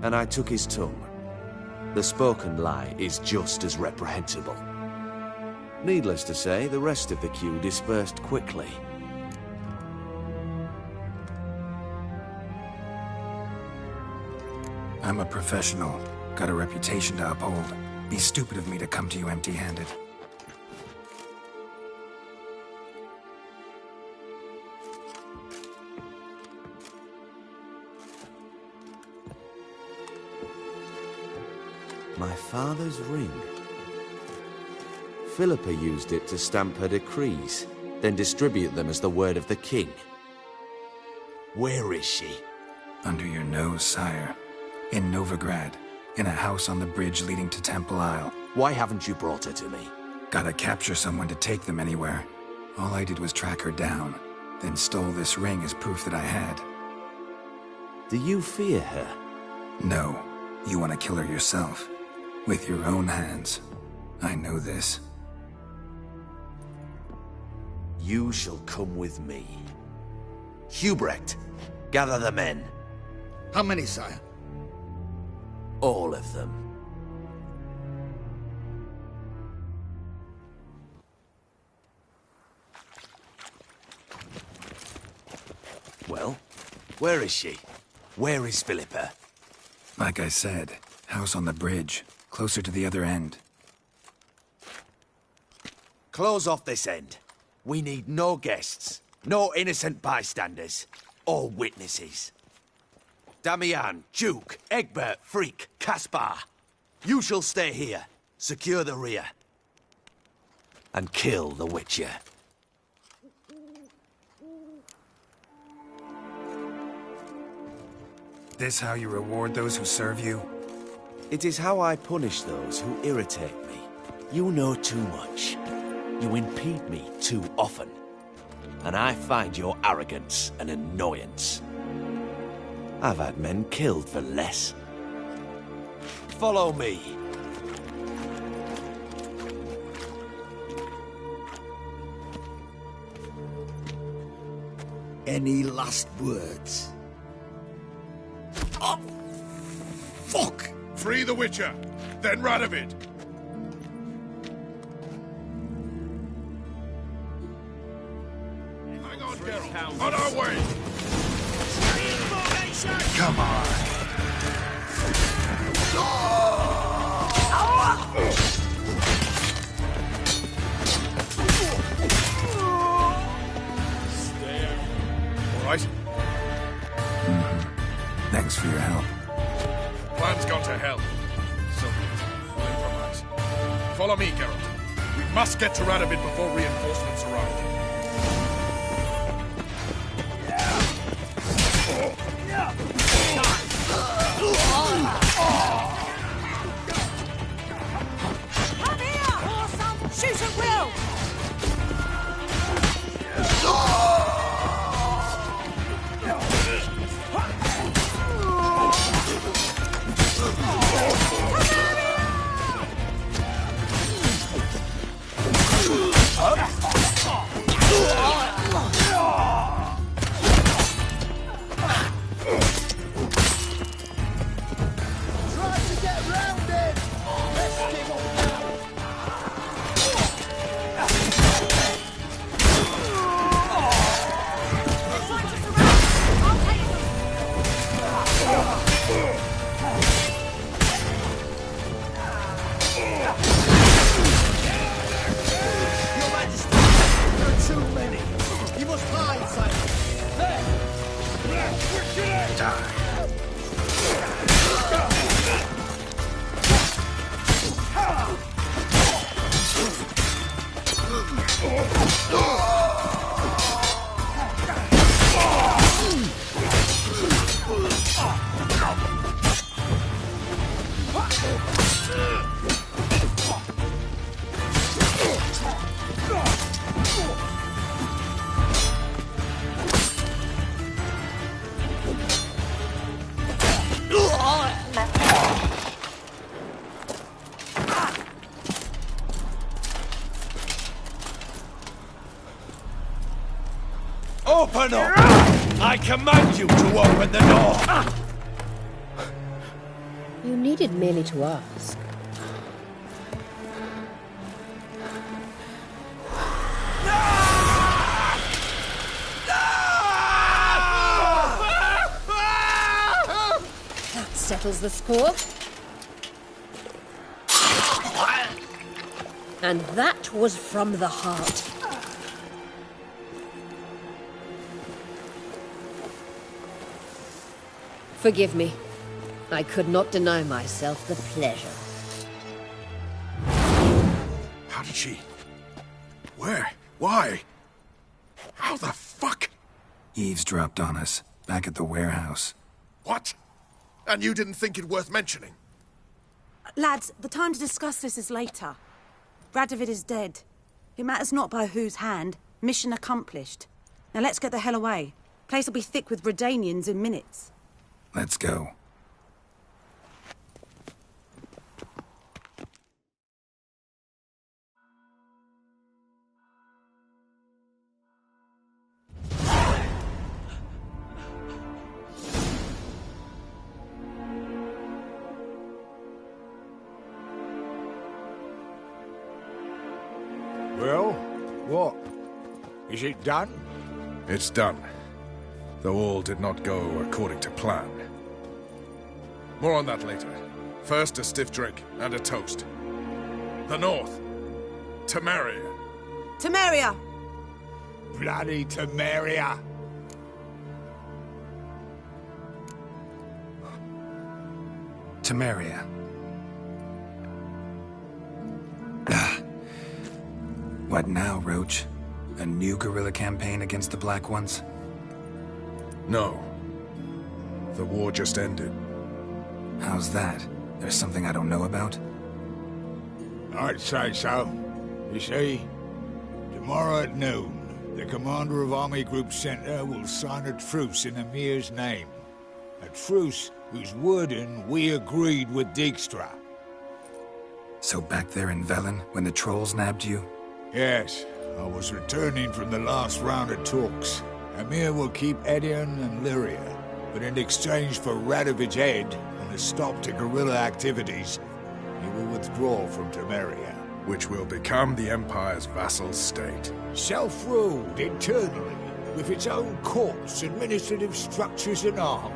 and I took his tongue. The spoken lie is just as reprehensible. Needless to say, the rest of the queue dispersed quickly. I'm a professional. Got a reputation to uphold. Be stupid of me to come to you empty-handed. My father's ring. Philippa used it to stamp her decrees, then distribute them as the word of the king. Where is she? Under your nose, sire. In Novigrad. In a house on the bridge leading to Temple Isle. Why haven't you brought her to me? Gotta capture someone to take them anywhere. All I did was track her down, then stole this ring as proof that I had. Do you fear her? No. You want to kill her yourself. With your own hands. I know this. You shall come with me. Hubrecht, gather the men. How many, sire? All of them. Well, where is she? Where is Philippa? Like I said, house on the bridge, closer to the other end. Close off this end. We need no guests, no innocent bystanders, or witnesses. Damian, Duke, Egbert, Freak, Caspar. You shall stay here, secure the rear, and kill the Witcher. This how you reward those who serve you? It is how I punish those who irritate me. You know too much. You impede me too often. And I find your arrogance an annoyance. I've had men killed for less. Follow me. Any last words? Oh, fuck! Free the Witcher, then Radovid. Hang on, Geralt. On our way! Come on! All right? Thanks for your help. Plan's gone to hell. So, we'll improvise. Follow me, Geralt. We must get to Radovid before reinforcements arrive. Come here, awesome! Shoot at will! Try to Open up! I command you to open the door! You needed merely to ask. That settles the score. And that was from the heart. Forgive me. I could not deny myself the pleasure. How did she... Where? Why? How the fuck? Eavesdropped on us, back at the warehouse. What? And you didn't think it worth mentioning? Lads, the time to discuss this is later. Radovid is dead. It matters not by whose hand. Mission accomplished. Now let's get the hell away. Place will be thick with Redanians in minutes. Let's go. Well, what? Is it done? It's done. Though all did not go according to plan. More on that later. First, a stiff drink and a toast. The North. Temeria. Temeria! Bloody Temeria! Temeria. What now, Roach? A new guerrilla campaign against the Black Ones? No. The war just ended. How's that? There's something I don't know about? I'd say so. You see, tomorrow at noon, the commander of Army Group Center will sign a truce in Emir's name. A truce whose wording we agreed with Dijkstra. So back there in Velen, when the trolls nabbed you? Yes, I was returning from the last round of talks. Emir will keep Edion and Lyria, but in exchange for Radovid's head and a stop to guerrilla activities, he will withdraw from Temeria. Which will become the Empire's vassal state. Self-ruled internally, with its own courts, administrative structures and army.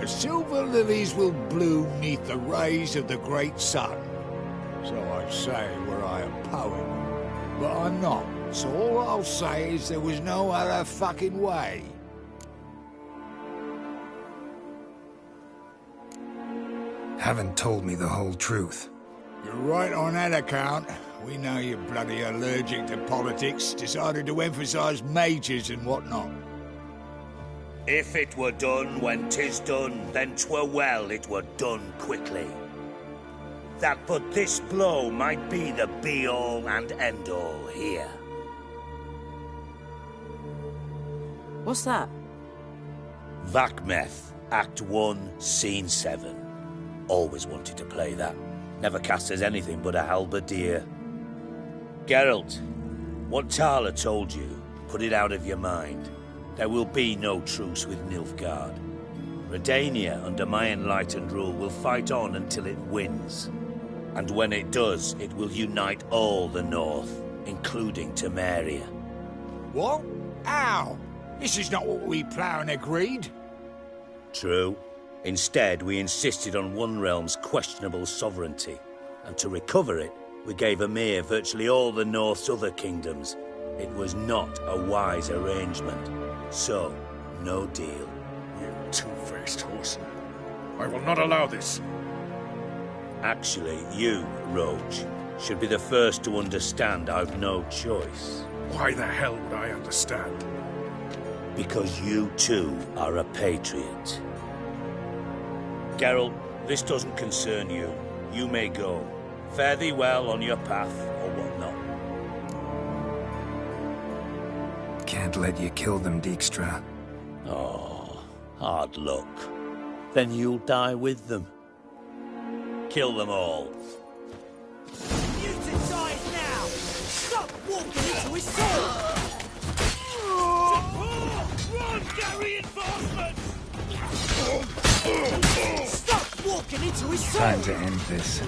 The silver lilies will bloom neath the rays of the great sun. So I say were I a poet. But I'm not, so all I'll say is there was no other fucking way. Haven't told me the whole truth. You're right on that account. We know you're bloody allergic to politics, decided to emphasize majors and whatnot. If it were done when 'tis done, then 'twere well it were done quickly. That but this blow might be the be-all and end-all here. What's that? Vakmeth, Act 1, Scene 7. Always wanted to play that. Never cast as anything but a halberdier. Geralt, what Tala told you, put it out of your mind. There will be no truce with Nilfgaard. Redania, under my enlightened rule, will fight on until it wins. And when it does, it will unite all the North, including Temeria. What? How? This is not what we planned and agreed. True. Instead, we insisted on one realm's questionable sovereignty. And to recover it, we gave Emir virtually all the North's other kingdoms. It was not a wise arrangement. So, no deal. You two-faced horse. I will not allow this. Actually, you, Roach. should be the first to understand I've no choice. Why the hell would I understand? Because you too are a patriot. Geralt, this doesn't concern you. You may go. Fare thee well on your path, or whatnot. Can't let you kill them, Dijkstra. Oh, hard luck. Then you'll die with them. Kill them all. You two die now! Stop walking into his sword! Run, get reinforcements! Stop walking into his sword! Time to end this.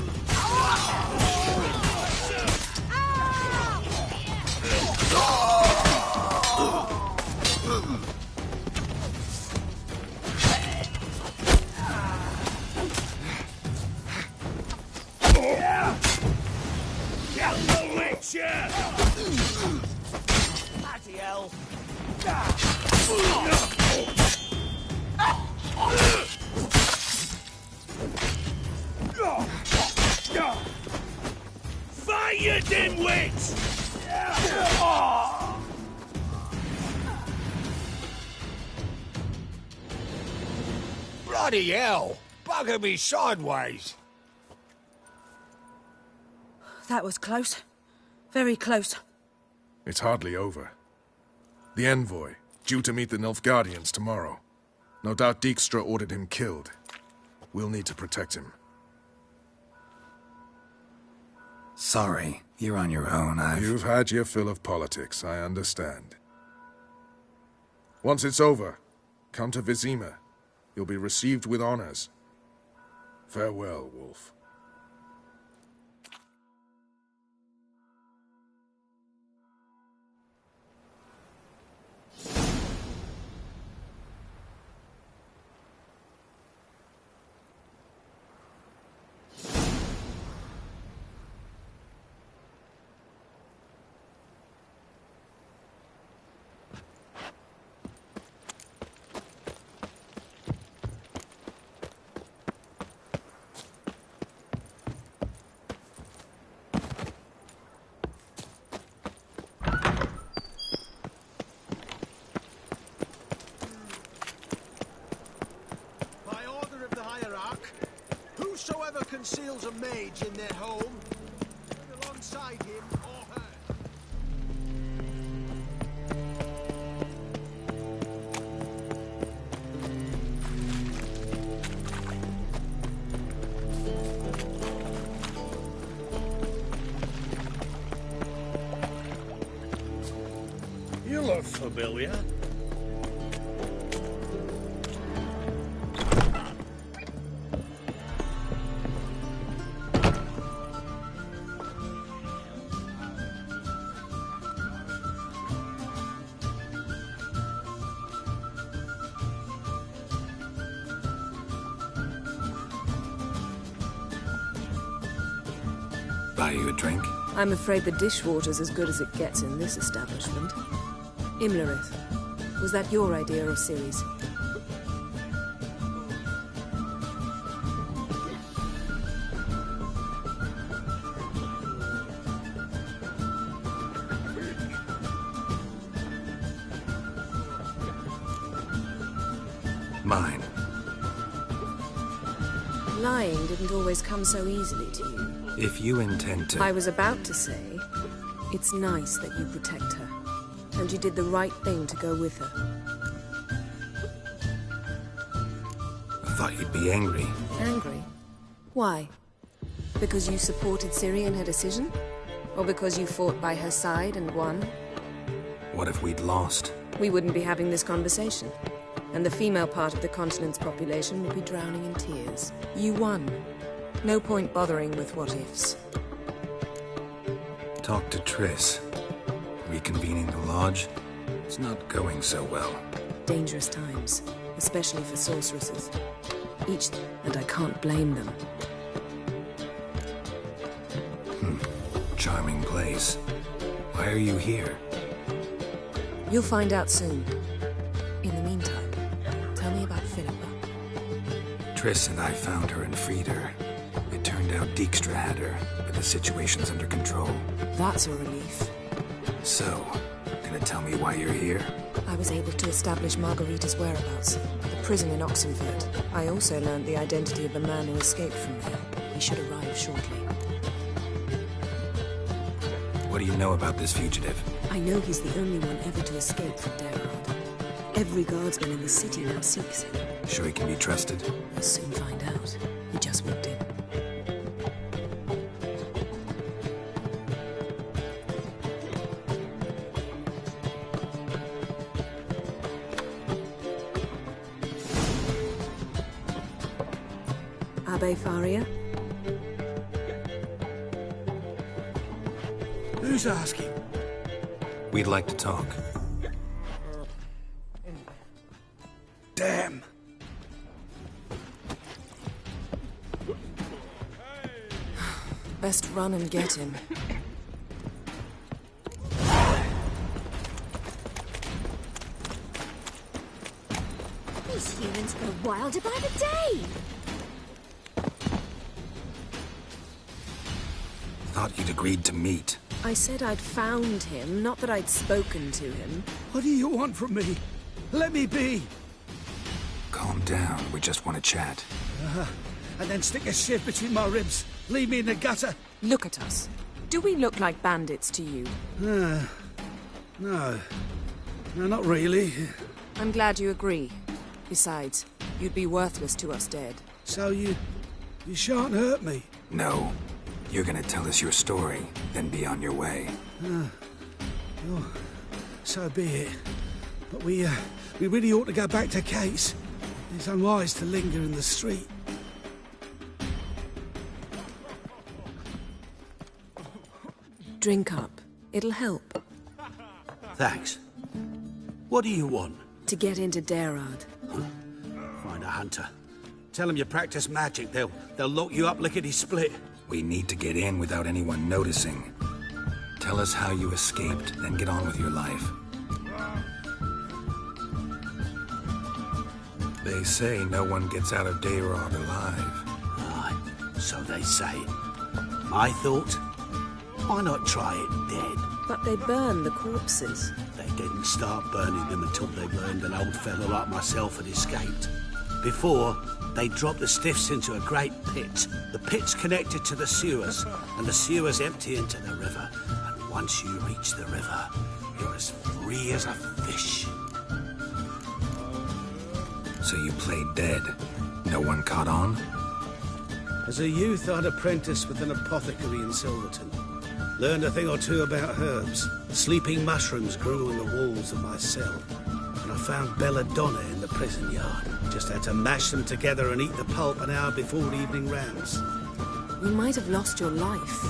Get the Witcher! Bloody hell! Fight, you dimwits! Bloody hell! Bugger me sideways! That was close. Very close. It's hardly over. The envoy, due to meet the Nilfgaardians tomorrow. No doubt Dijkstra ordered him killed. We'll need to protect him. Sorry, you're on your own. You've had your fill of politics, I understand. Once it's over, come to Vizima. You'll be received with honors. Farewell, Wolf. Whosoever conceals a mage in their home, alongside him or her. You look familiar. Buy you a drink? I'm afraid the dishwater's as good as it gets in this establishment. Imlerith, was that your idea or Ciri's? Mine. Lying didn't always come so easily to you. If you intend to... I was about to say, it's nice that you protect her. And you did the right thing to go with her. I thought you'd be angry. Angry? Why? Because you supported Ciri in her decision? Or because you fought by her side and won? What if we'd lost? We wouldn't be having this conversation. And the female part of the continent's population would be drowning in tears. You won. No point bothering with what-ifs. Talk to Triss. Reconvening the lodge. It's not going so well. Dangerous times, especially for sorceresses. And I can't blame them. Charming place. Why are you here? You'll find out soon. In the meantime, tell me about Philippa. Triss and I found her and freed her. It turned out Dijkstra had her, but the situation's under control. That's a relief. So, gonna tell me why you're here? I was able to establish Margarita's whereabouts, the prison in Oxenfurt. I also learned the identity of the man who escaped from there. He should arrive shortly. What do you know about this fugitive? I know he's the only one ever to escape from Daerad. Every guardsman in the city now seeks him. Sure he can be trusted? We'll soon find out. He just walked in. Abbe Faria? Who's asking? We'd like to talk. Damn. Best run and get him. These humans go wilder by the day! Thought you'd agreed to meet. I said I'd found him, not that I'd spoken to him. What do you want from me? Let me be! Calm down, we just want to chat. And then stick a shiv between my ribs. Leave me in the gutter. Look at us. Do we look like bandits to you? No. No, not really. I'm glad you agree. Besides, you'd be worthless to us dead. So you shan't hurt me? No. You're gonna tell us your story, then be on your way. Oh, so be it. But we really ought to go back to Case. It's unwise to linger in the street. Drink up. It'll help. Thanks. What do you want? To get into Daerad. Find a hunter. Tell them you practice magic. They'll lock you up lickety-split. We need to get in without anyone noticing. Tell us how you escaped, then get on with your life. They say no one gets out of Daerad alive. Aye, so they say. My thought? Why not try it dead? But they burn the corpses. They didn't start burning them until they learned an old fellow like myself had escaped. Before, they dropped the stiffs into a great pit. The pit's connected to the sewers, and the sewers empty into the river. And once you reach the river, you're as free as a fish. So you played dead. No one caught on? As a youth, I'd apprenticed with an apothecary in Silverton. Learned a thing or two about herbs. Sleeping mushrooms grew on the walls of my cell. And I found belladonna in the prison yard. Just had to mash them together and eat the pulp an hour before evening rounds. You might have lost your life.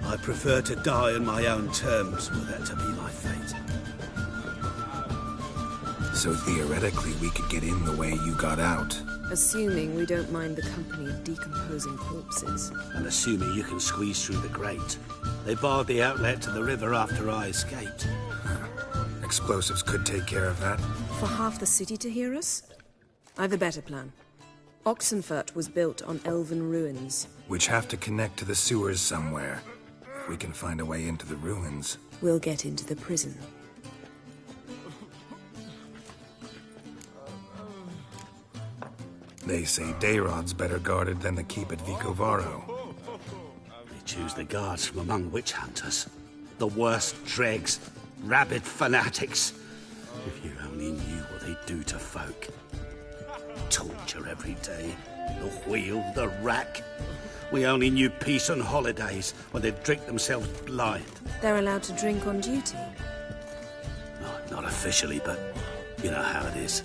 I prefer to die on my own terms, were that to be my fate. So theoretically, we could get in the way you got out. Assuming we don't mind the company of decomposing corpses. And assuming you can squeeze through the grate. They barred the outlet to the river after I escaped. Explosives could take care of that. For half the city to hear us? I've a better plan. Oxenfurt was built on elven ruins. Which have to connect to the sewers somewhere. If we can find a way into the ruins. We'll get into the prison. They say Daerad's better guarded than the keep at Vicovaro. They choose the guards from among witch hunters. The worst dregs, rabid fanatics. If you only knew what they do to folk. Torture every day. The wheel, the rack. We only knew peace on holidays when they'd drink themselves blind. They're allowed to drink on duty? Not officially, but you know how it is.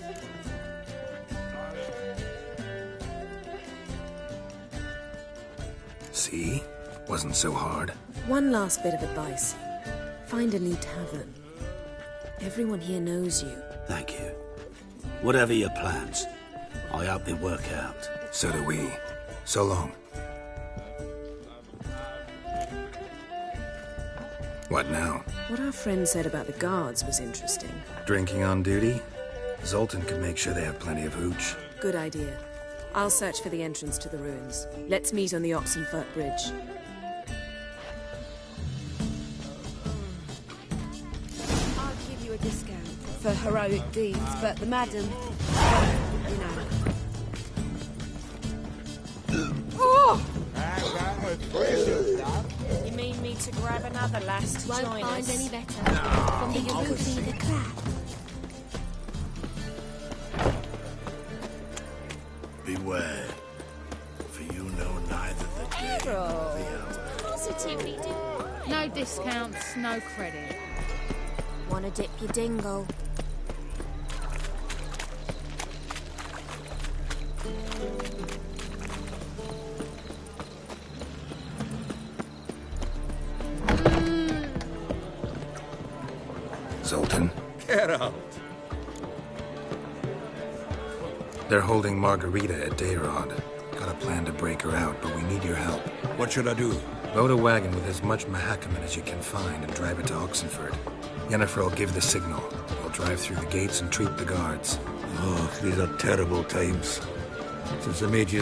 See? Wasn't so hard. One last bit of advice. Find a new tavern. Everyone here knows you. Thank you. Whatever your plans, I hope they work out. So do we. So long. What now? What our friend said about the guards was interesting. Drinking on duty? Zoltan could make sure they have plenty of hooch. Good idea. I'll search for the entrance to the ruins. Let's meet on the Oxenfurt Bridge. I'll give you a discount for heroic deeds, but the madam, you know. Oh! You mean me to grab another lass to Won't join find us? any better. From the Yurufi the Crab. Beware, for you know neither the day nor the hour. Positively do. No discounts, no credit. Wanna dip your dingle? Zoltan, Get out! they're holding Margarita at Dayrod. Got a plan to break her out, but we need your help. What should I do? Load a wagon with as much Mahakaman as you can find and drive it to Oxenford. Yennefer will give the signal. We'll drive through the gates and treat the guards. Oh, these are terrible times. Since I made you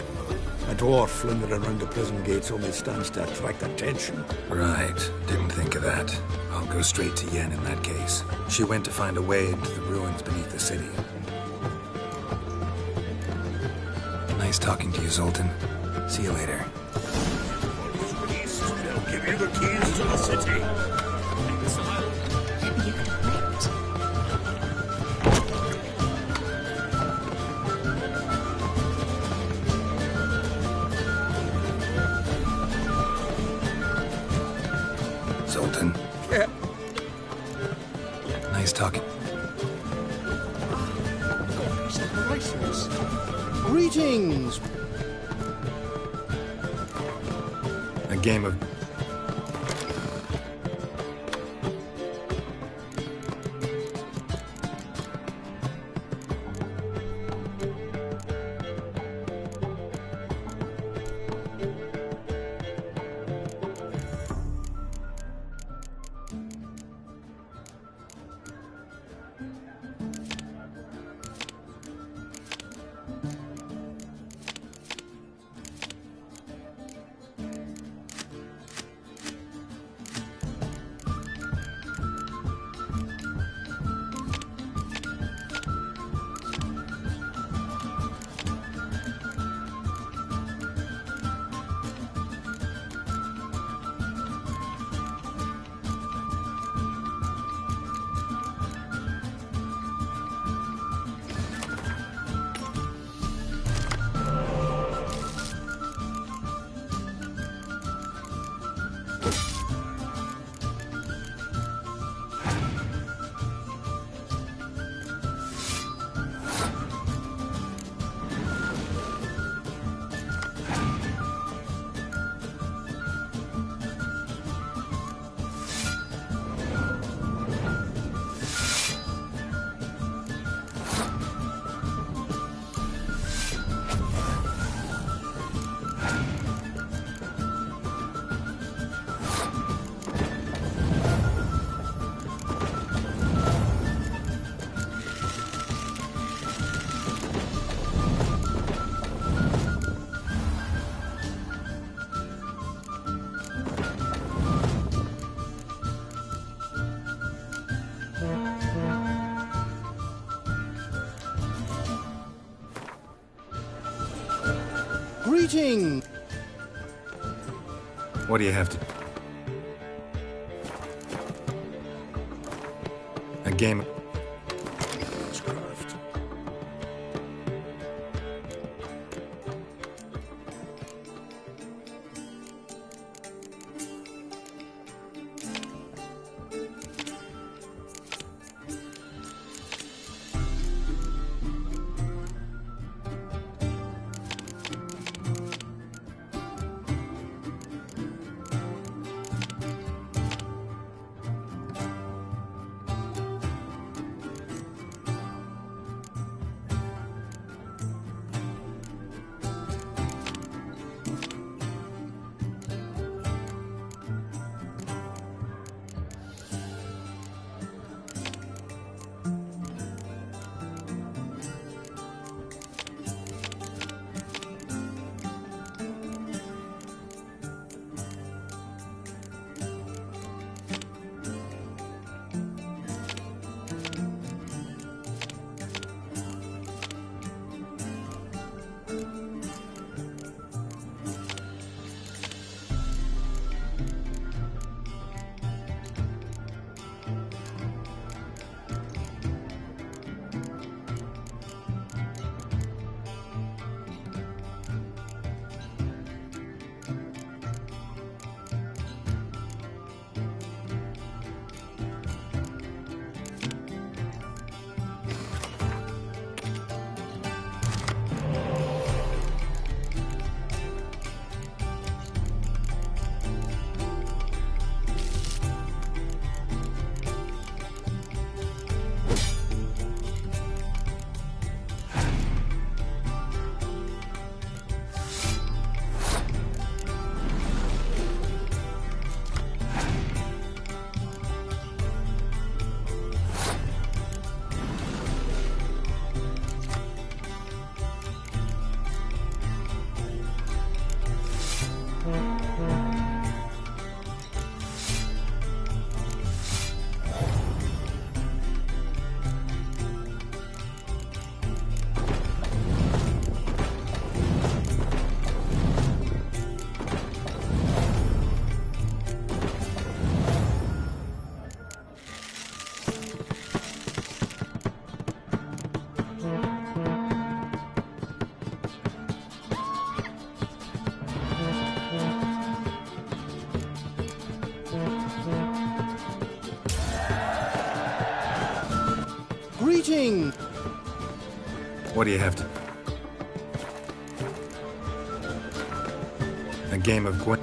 a dwarf flindering around the prison gates only stands to attract attention. Right. Didn't think of that. I'll go straight to Yen in that case. She went to find a way into the ruins beneath the city. Nice talking to you, Zoltan. See you later. They'll give you the keys to the city. Maybe you could wait. Zoltan. Yeah. Nice talking. Greetings! A game of... Greetings! What do you have to... A game... Greeting! What do you have to... A game of Gwent.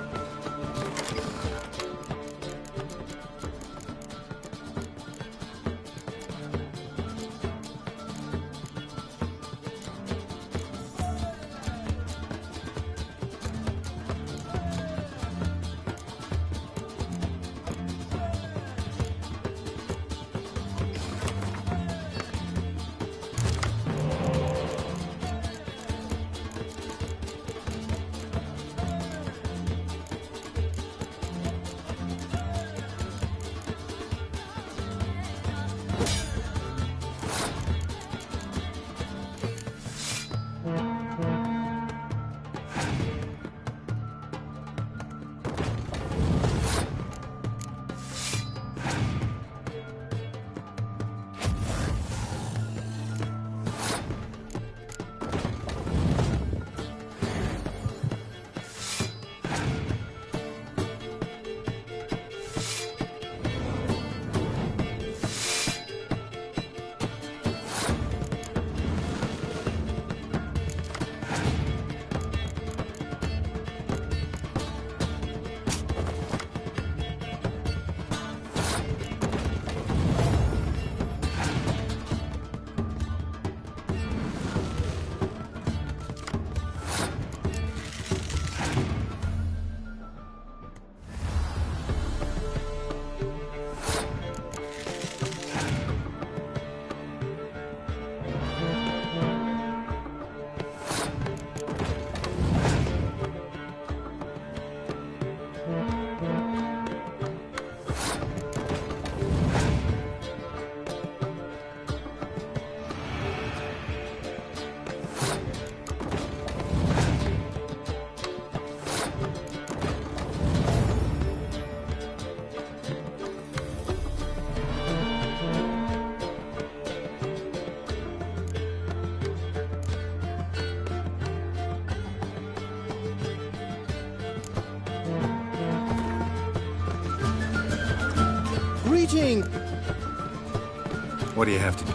Greeting! What do you have to do?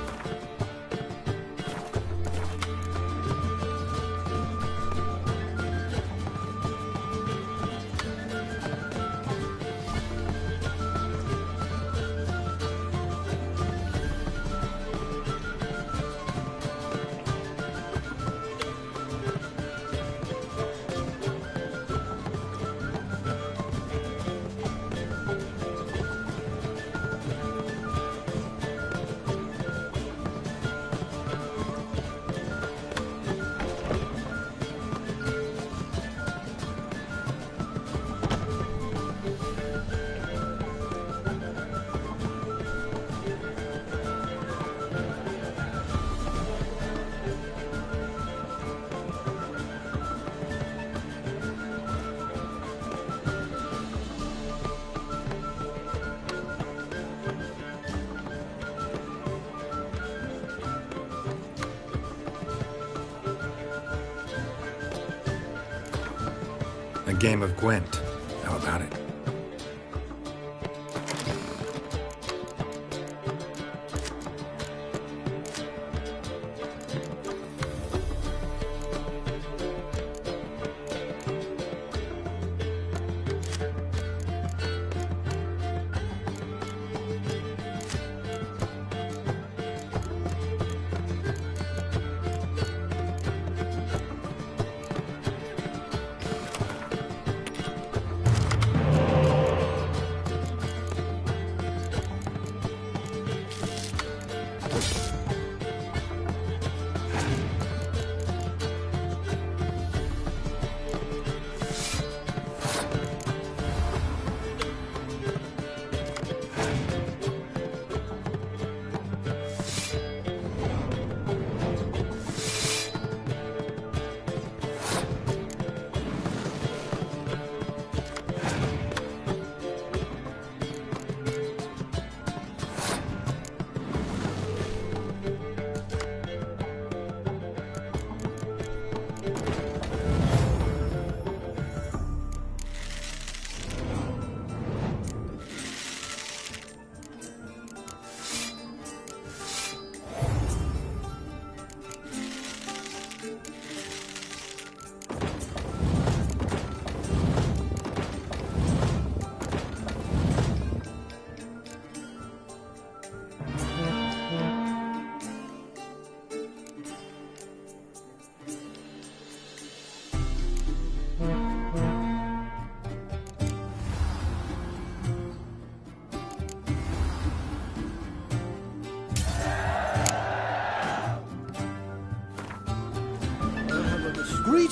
A game of Gwent. How about it?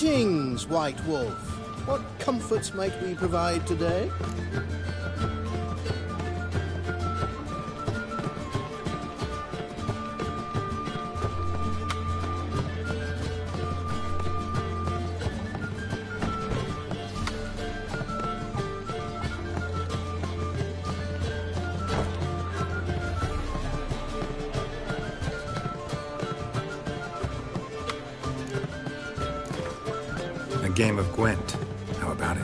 Greetings, White Wolf. What comforts might we provide today? A game of Gwent. How about it?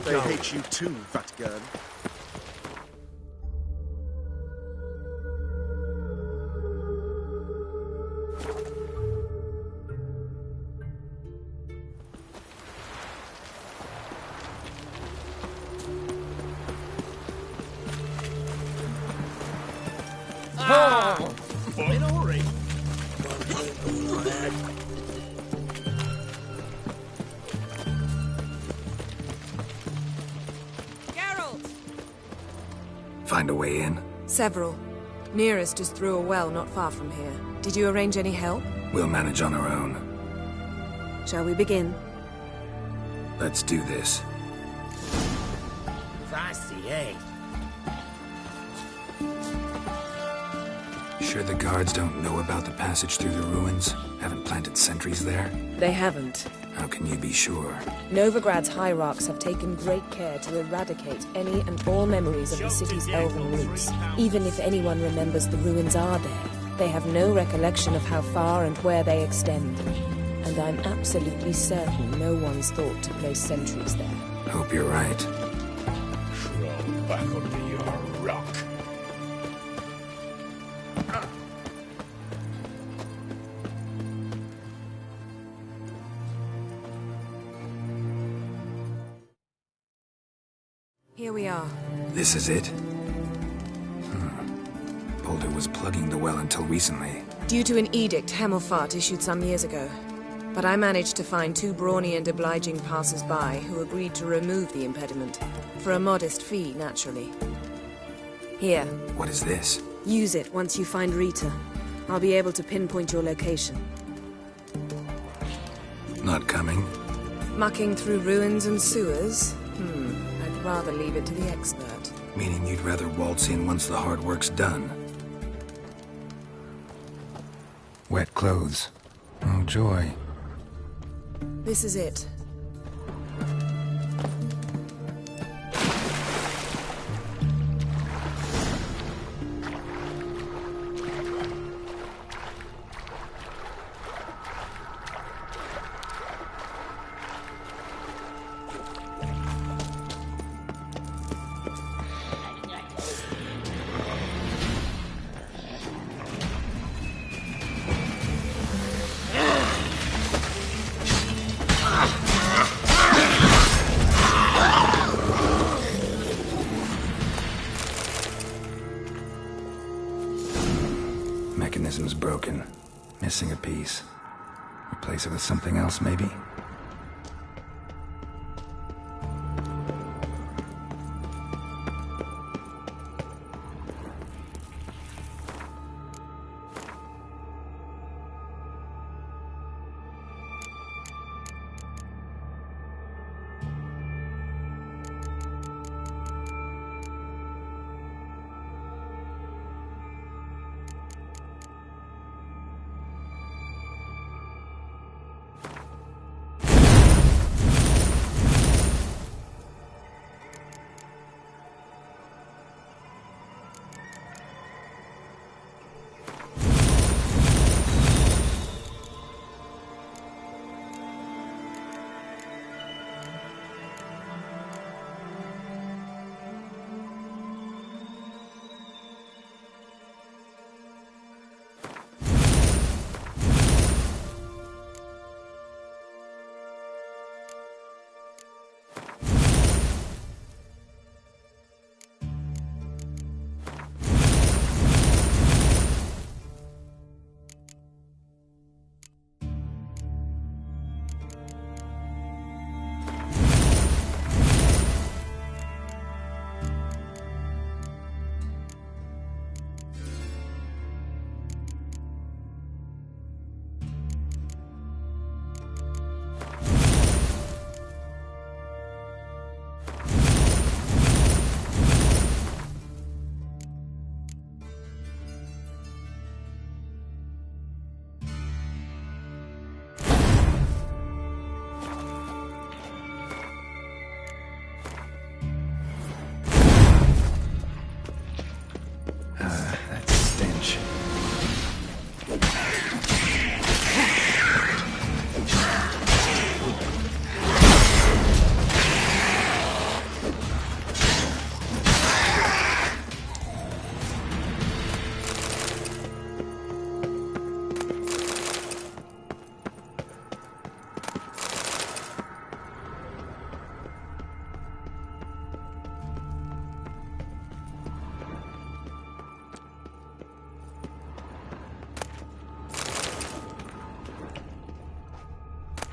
They hate you too, fat girl. In a hurry. Find a way in? Several. Nearest is through a well not far from here. Did you arrange any help? We'll manage on our own. Shall we begin? Let's do this. Fancy, eh? Sure the guards don't know about the passage through the ruins? Haven't planted sentries there? They haven't. How can you be sure? Novigrad's hierarchs have taken great care to eradicate any and all memories of the city's elven roots. Even if anyone remembers the ruins are there, they have no recollection of how far and where they extend. And I'm absolutely certain no one's thought to place sentries there. Hope you're right. Crawl back under your rock. Here we are. This is it? Uther was plugging the well until recently. Due to an edict Hemelfart issued some years ago. But I managed to find 2 brawny and obliging passers-by who agreed to remove the impediment. For a modest fee, naturally. Here. What is this? Use it once you find Rita. I'll be able to pinpoint your location. Not coming? Mucking through ruins and sewers? I'd rather leave it to the expert. Meaning you'd rather waltz in once the hard work's done? Wet clothes. Oh, joy. This is it. Mechanism's broken. Missing a piece. Replace it with something else, maybe?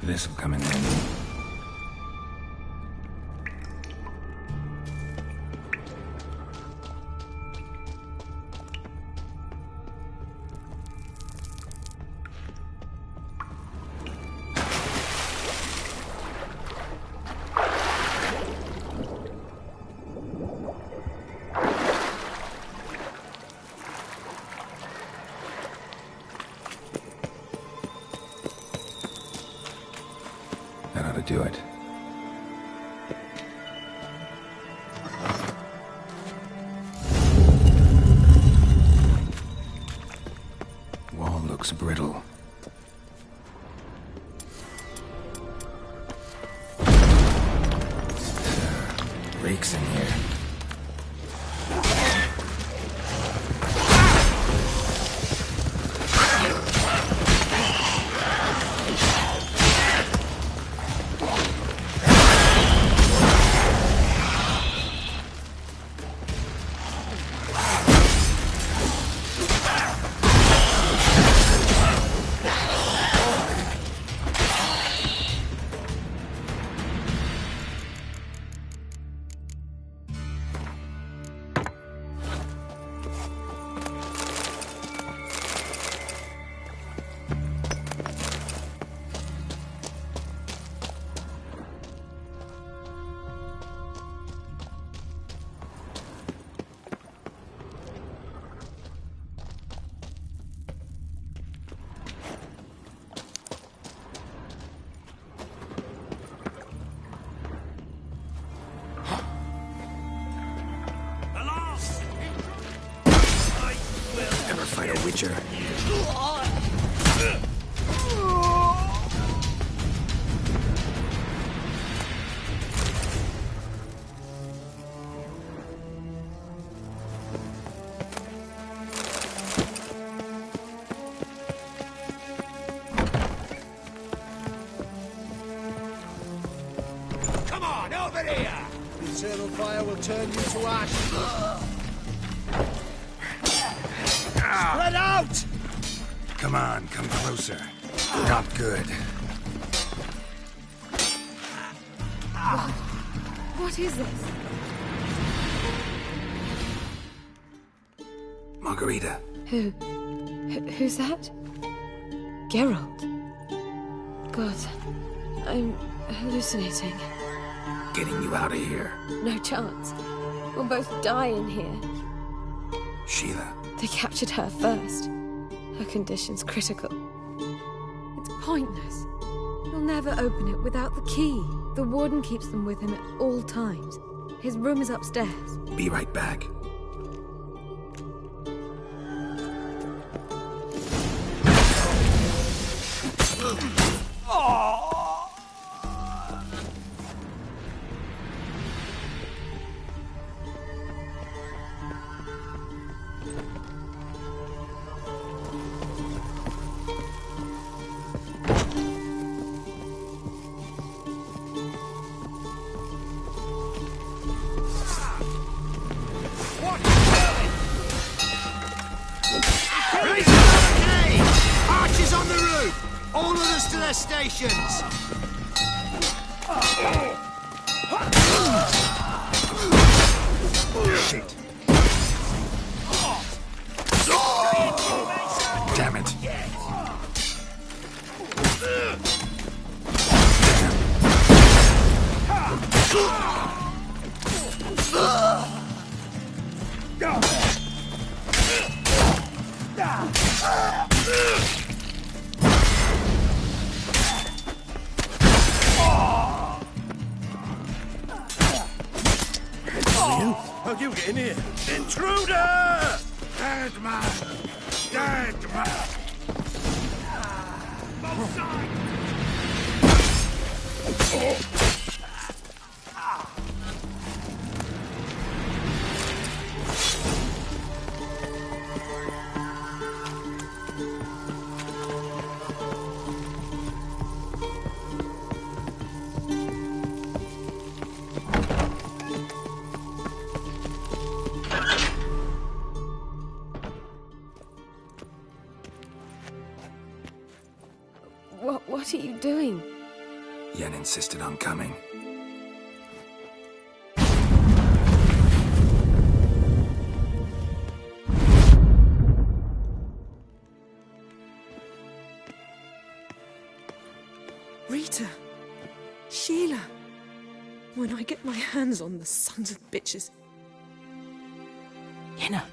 This'll come in handy. That ought to do it. Wall looks brittle. Rakes in here. eternal fire will turn you to ash. Spread out! Come on, come closer. Not good. What is this? Margarita. Who's that? Geralt. God, I'm hallucinating. Getting you out of here. No chance. We'll both die in here. Sheila. They captured her first. Her condition's critical. It's pointless. He'll never open it without the key. The warden keeps them with him at all times. His room is upstairs. Be right back. Archers on the roof! All of us to their stations! Shit. Damn it. How'd you get in here? Intruder! Dead man! Dead man! Both sides! What are you doing? Yen insisted on coming. Rita! Sheila! When I get my hands on the sons of bitches. Yenna,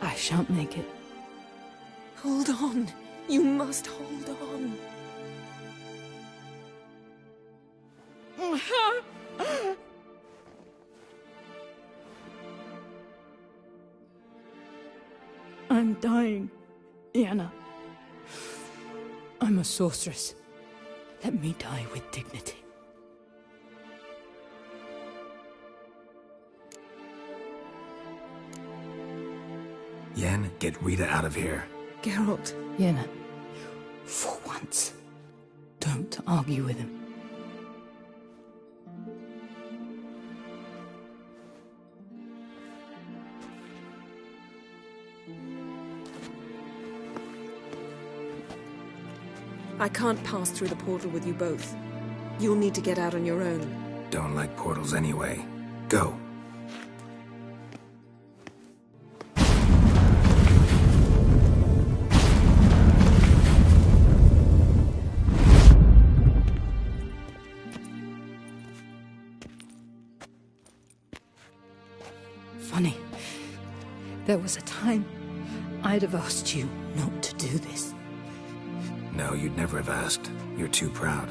I shan't make it. Hold on. You must hold on. I'm dying, Yenna. I'm a sorceress. Let me die with dignity. Yen, get Rita out of here. Geralt. Yenna, for once, don't argue with him. I can't pass through the portal with you both. You'll need to get out on your own. Don't like portals anyway. Go. Funny. There was a time I'd have asked you not to do this. No, you'd never have asked. You're too proud.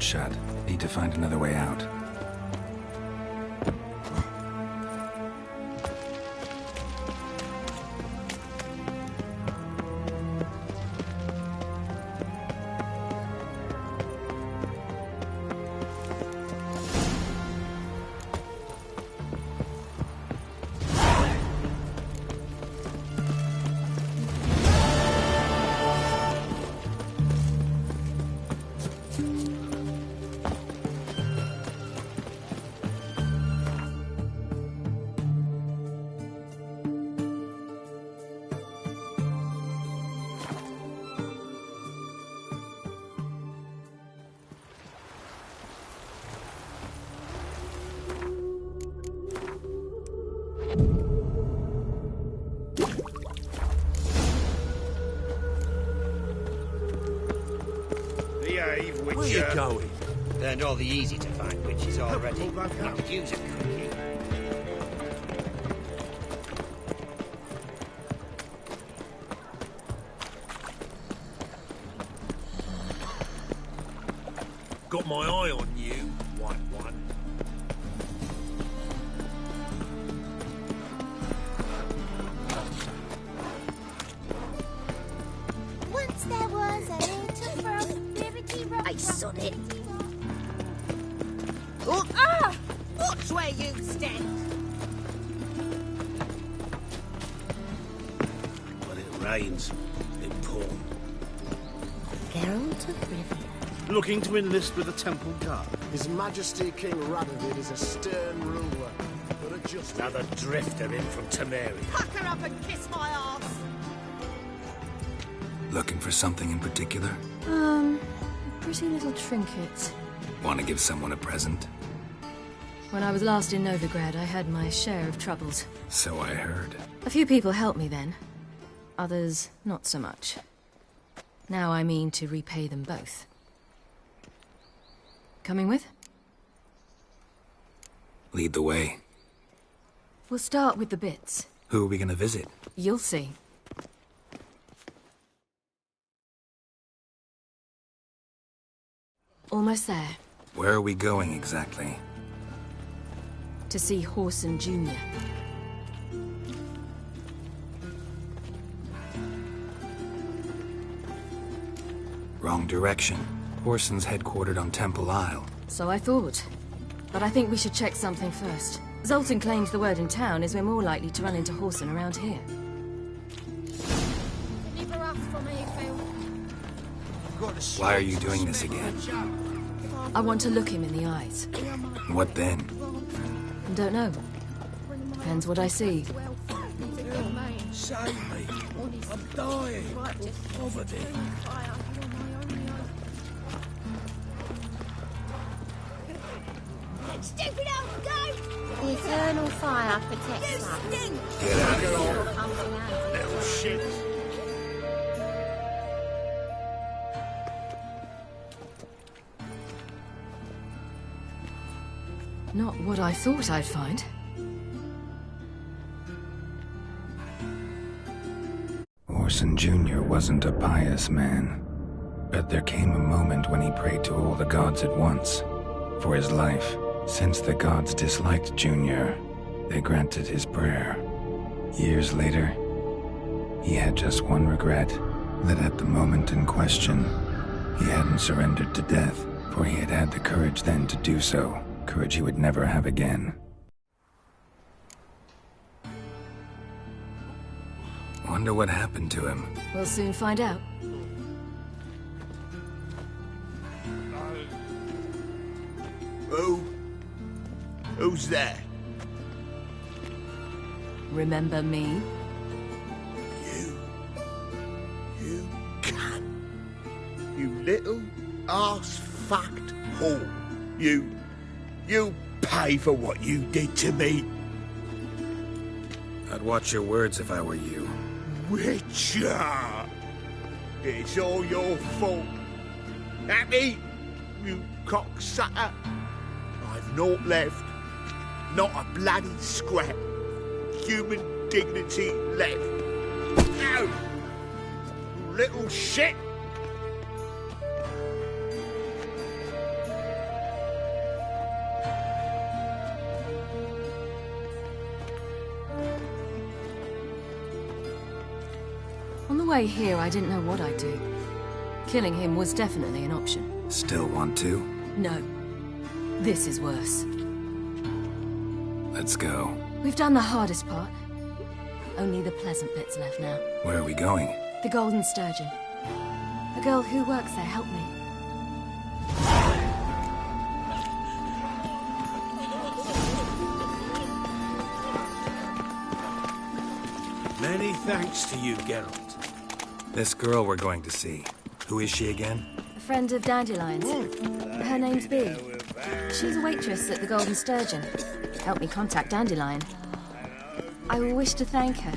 door's shut. Need to find another way out. Where you going? Learned all the easy-to-find witches already. I could use a cookie. Got my eye on you, white one. Once there was a little frog. I sod it. Oh, ah! Watch where you stand. When it rains, it pours. Geralt of Rivia. Looking to enlist with the Temple Guard. His Majesty King Radovid is a stern ruler, but a just... Another drifter in from Temeria. Pack her up and kiss my arse. Looking for something in particular? Pretty little trinket. Want to give someone a present? When I was last in Novigrad, I had my share of troubles. So I heard. A few people helped me then. Others, not so much. Now I mean to repay them both. Coming with? Lead the way. We'll start with the bits. Who are we gonna visit? You'll see. Almost there. Where are we going exactly? To see Whoreson Jr. Wrong direction. Whoreson's headquartered on Temple Isle. So I thought. But I think we should check something first. Zoltan claims the word in town is we're more likely to run into Whoreson around here. Why are you doing this again? I want to look him in the eyes. What then? Don't know. Depends what I see. Save me. I'm dying of poverty. Stupid old goat! The eternal fire protects us. Get out of here, little shit. Not what I thought I'd find. Whoreson Jr. wasn't a pious man, but there came a moment when he prayed to all the gods at once for his life. Since the gods disliked Junior, they granted his prayer. Years later, he had just one regret, that at the moment in question, he hadn't surrendered to death, for he had had the courage then to do so. Courage he would never have again. Wonder what happened to him. We'll soon find out. Who's there? Remember me? You can. You little ass-fucked whore. You pay for what you did to me. I'd watch your words if I were you. Witcher! It's all your fault. Happy, you cocksucker. I've naught left. Not a bloody scrap. Human dignity left. No! You little shit! Anyway, here I didn't know what I'd do. Killing him was definitely an option. Still want to? No. This is worse. Let's go. We've done the hardest part. Only the pleasant bits left now. Where are we going? The Golden Sturgeon. A girl who works there helped me. Many thanks to you, Geralt. This girl we're going to see. Who is she again? A friend of Dandelion's. Her name's Bee. She's a waitress at the Golden Sturgeon. Helped me contact Dandelion. I wish to thank her.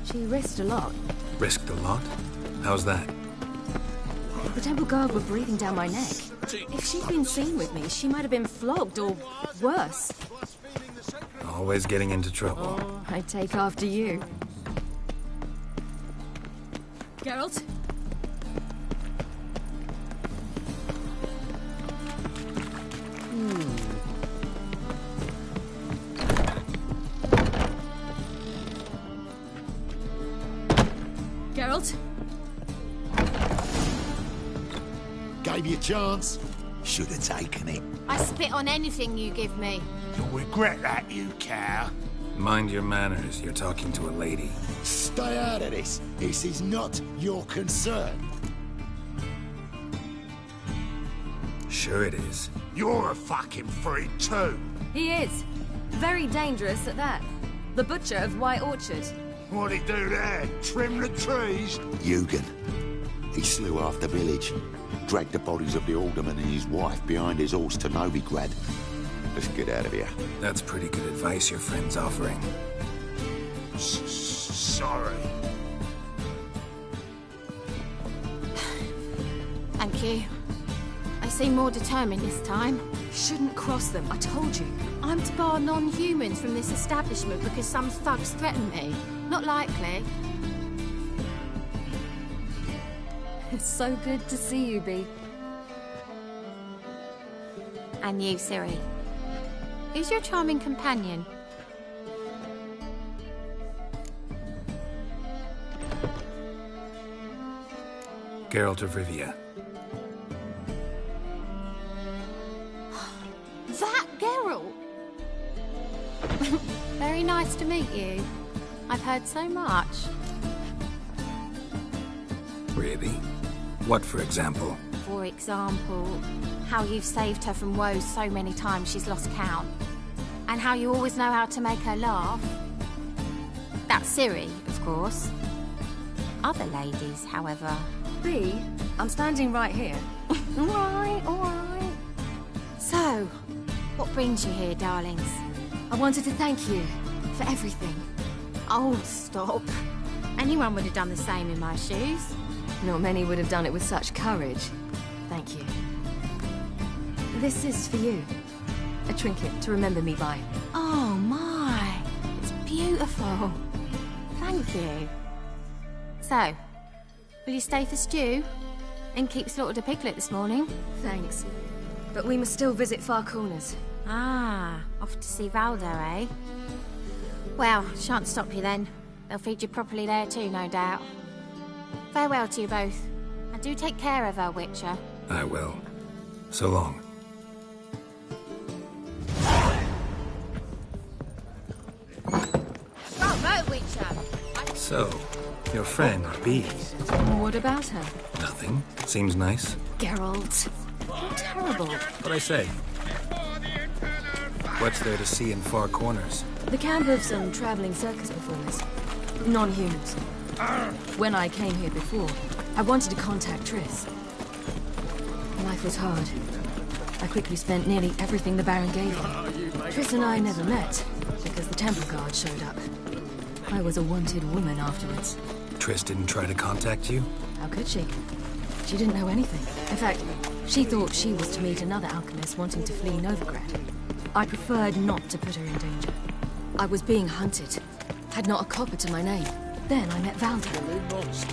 She risked a lot. Risked a lot? How's that? The Temple Guard were breathing down my neck. If she'd been seen with me, she might have been flogged or worse. Always getting into trouble. I take after you. Geralt? Geralt? Gave you a chance. Should have taken it. I spit on anything you give me. You'll regret that, you cow. Mind your manners, you're talking to a lady. Stay out of this. This is not your concern. Sure it is. You're a fucking freak too. He is. Very dangerous at that. The butcher of White Orchard. What'd he do there? Trim the trees? Eugen. He slew half the village. Dragged the bodies of the alderman and his wife behind his horse to Novigrad. Let's get out of here. That's pretty good advice your friend's offering. Sorry. Thank you. I seem more determined this time. Shouldn't cross them, I told you. I'm to bar non-humans from this establishment because some thugs threaten me. Not likely. It's so good to see you, Bee. And you, Ciri. Who's your charming companion? Geralt of Rivia. That Geralt? Very nice to meet you. I've heard so much. Really? What, for example? For example, how you've saved her from woes so many times she's lost count. And how you always know how to make her laugh. That's Ciri, of course. Other ladies, however... Bee, I'm standing right here. Alright. So, what brings you here, darlings? I wanted to thank you for everything. Oh, stop. Anyone would have done the same in my shoes. Not many would have done it with such courage. Thank you. This is for you. A trinket to remember me by. Oh, my. It's beautiful. Thank you. So, will you stay for stew? And keep slaughtered a piglet this morning? Thanks. But we must still visit Far Corners. Ah, off to see Valdo, eh? Well, shan't stop you then. They'll feed you properly there too, no doubt. Farewell to you both. And do take care of her, Witcher. I will. So long. Bravo, Witcher! So, your friend, Bee. What about her? Nothing. Seems nice. Geralt. You're terrible. What'd I say? What's there to see in Far Corners? The camp of some traveling circus performers. Non-humans. When I came here before, I wanted to contact Triss. Life was hard. I quickly spent nearly everything the Baron gave me. Triss and I never met, because the Temple Guard showed up. I was a wanted woman afterwards. Triss didn't try to contact you? How could she? She didn't know anything. In fact, she thought she was to meet another alchemist wanting to flee Novigrad. I preferred not to put her in danger. I was being hunted. Had not a copper to my name. Then I met Valdo.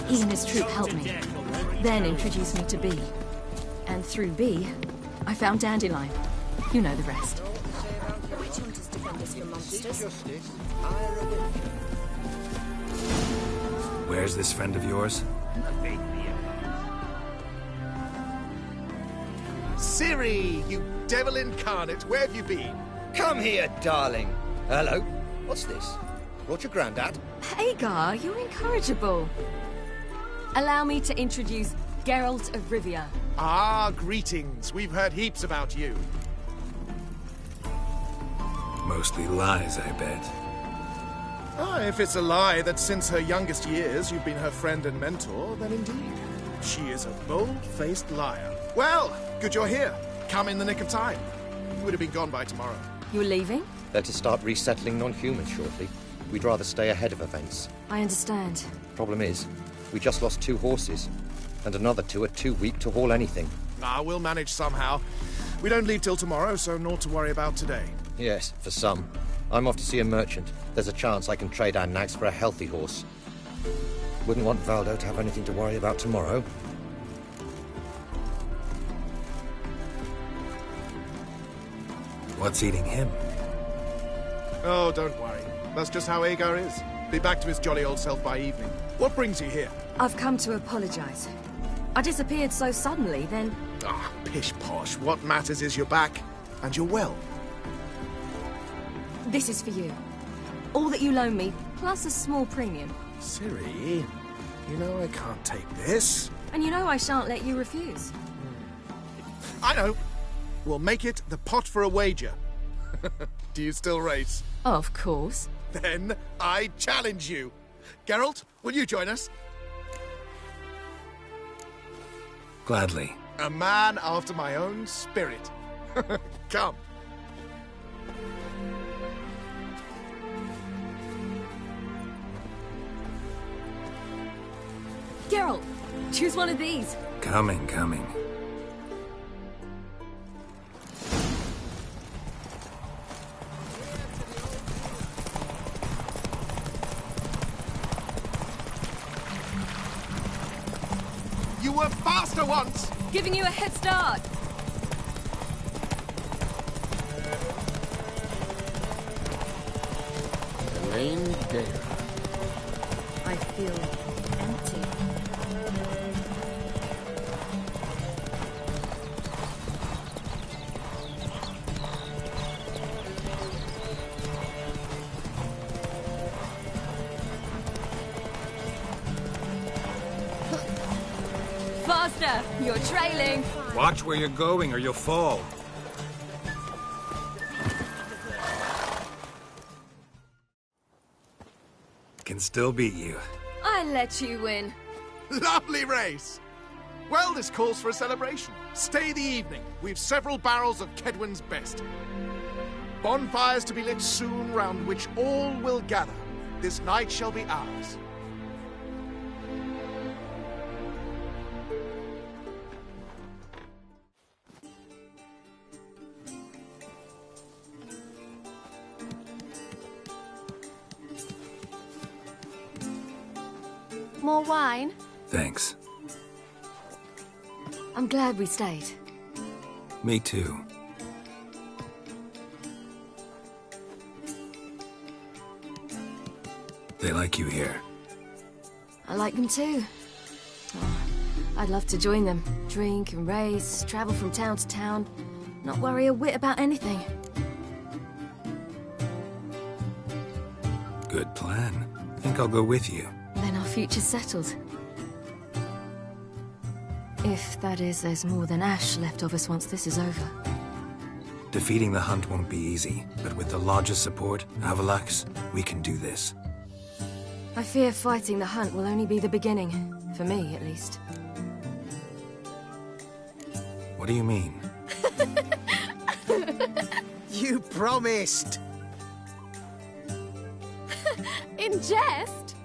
He and his troop helped me. Then introduced me to Bee. And through Bee, I found Dandelion. You know the rest. Witch hunters defend us from monsters. Where's this friend of yours? Ciri, you devil incarnate, where have you been? Come here, darling. Hello. What's this? Brought your granddad? Hagar, you're incorrigible. Allow me to introduce Geralt of Rivia. Ah, greetings. We've heard heaps about you. Mostly lies, I bet. Ah, if it's a lie that since her youngest years you've been her friend and mentor, then indeed. She is a bold-faced liar. Well, good you're here. Come in the nick of time. You would have been gone by tomorrow. You're leaving? They're to start resettling non-humans shortly. We'd rather stay ahead of events. I understand. Problem is, we just lost 2 horses, and another 2 are too weak to haul anything. Ah, we'll manage somehow. We don't leave till tomorrow, so naught to worry about today. Yes, for some. I'm off to see a merchant. There's a chance I can trade our nags for a healthy horse. Wouldn't want Valdo to have anything to worry about tomorrow. What's eating him? Oh, don't worry. That's just how Agar is. Be back to his jolly old self by evening. What brings you here? I've come to apologize. I disappeared so suddenly, then... Ah, pish-posh. What matters is you're back, and you're well. This is for you. All that you loan me, plus a small premium. Ciri, you know I can't take this. And you know I shan't let you refuse. I know. We'll make it the pot for a wager. Do you still race? Of course. Then I challenge you. Geralt, will you join us? Gladly. A man after my own spirit. Come. Geralt, choose one of these. Coming. You were faster once! Giving you a head start. Elaine Dare. I feel empty. Faster! You're trailing! Watch where you're going or you'll fall. Can still beat you. I let you win. Lovely race! Well, this calls for a celebration. Stay the evening. We've several barrels of Kedwen's best. Bonfires to be lit soon, round which all will gather. This night shall be ours. More wine? Thanks. I'm glad we stayed. Me too. They like you here. I like them too. Oh, I'd love to join them. Drink and race, travel from town to town. Not worry a whit about anything. Good plan. Think I'll go with you. Then our future's settled. If, that is, there's more than ash left of us once this is over. Defeating the hunt won't be easy, but with the Lodge's support, Avalax, we can do this. I fear fighting the hunt will only be the beginning. For me, at least. What do you mean? You promised! In jest?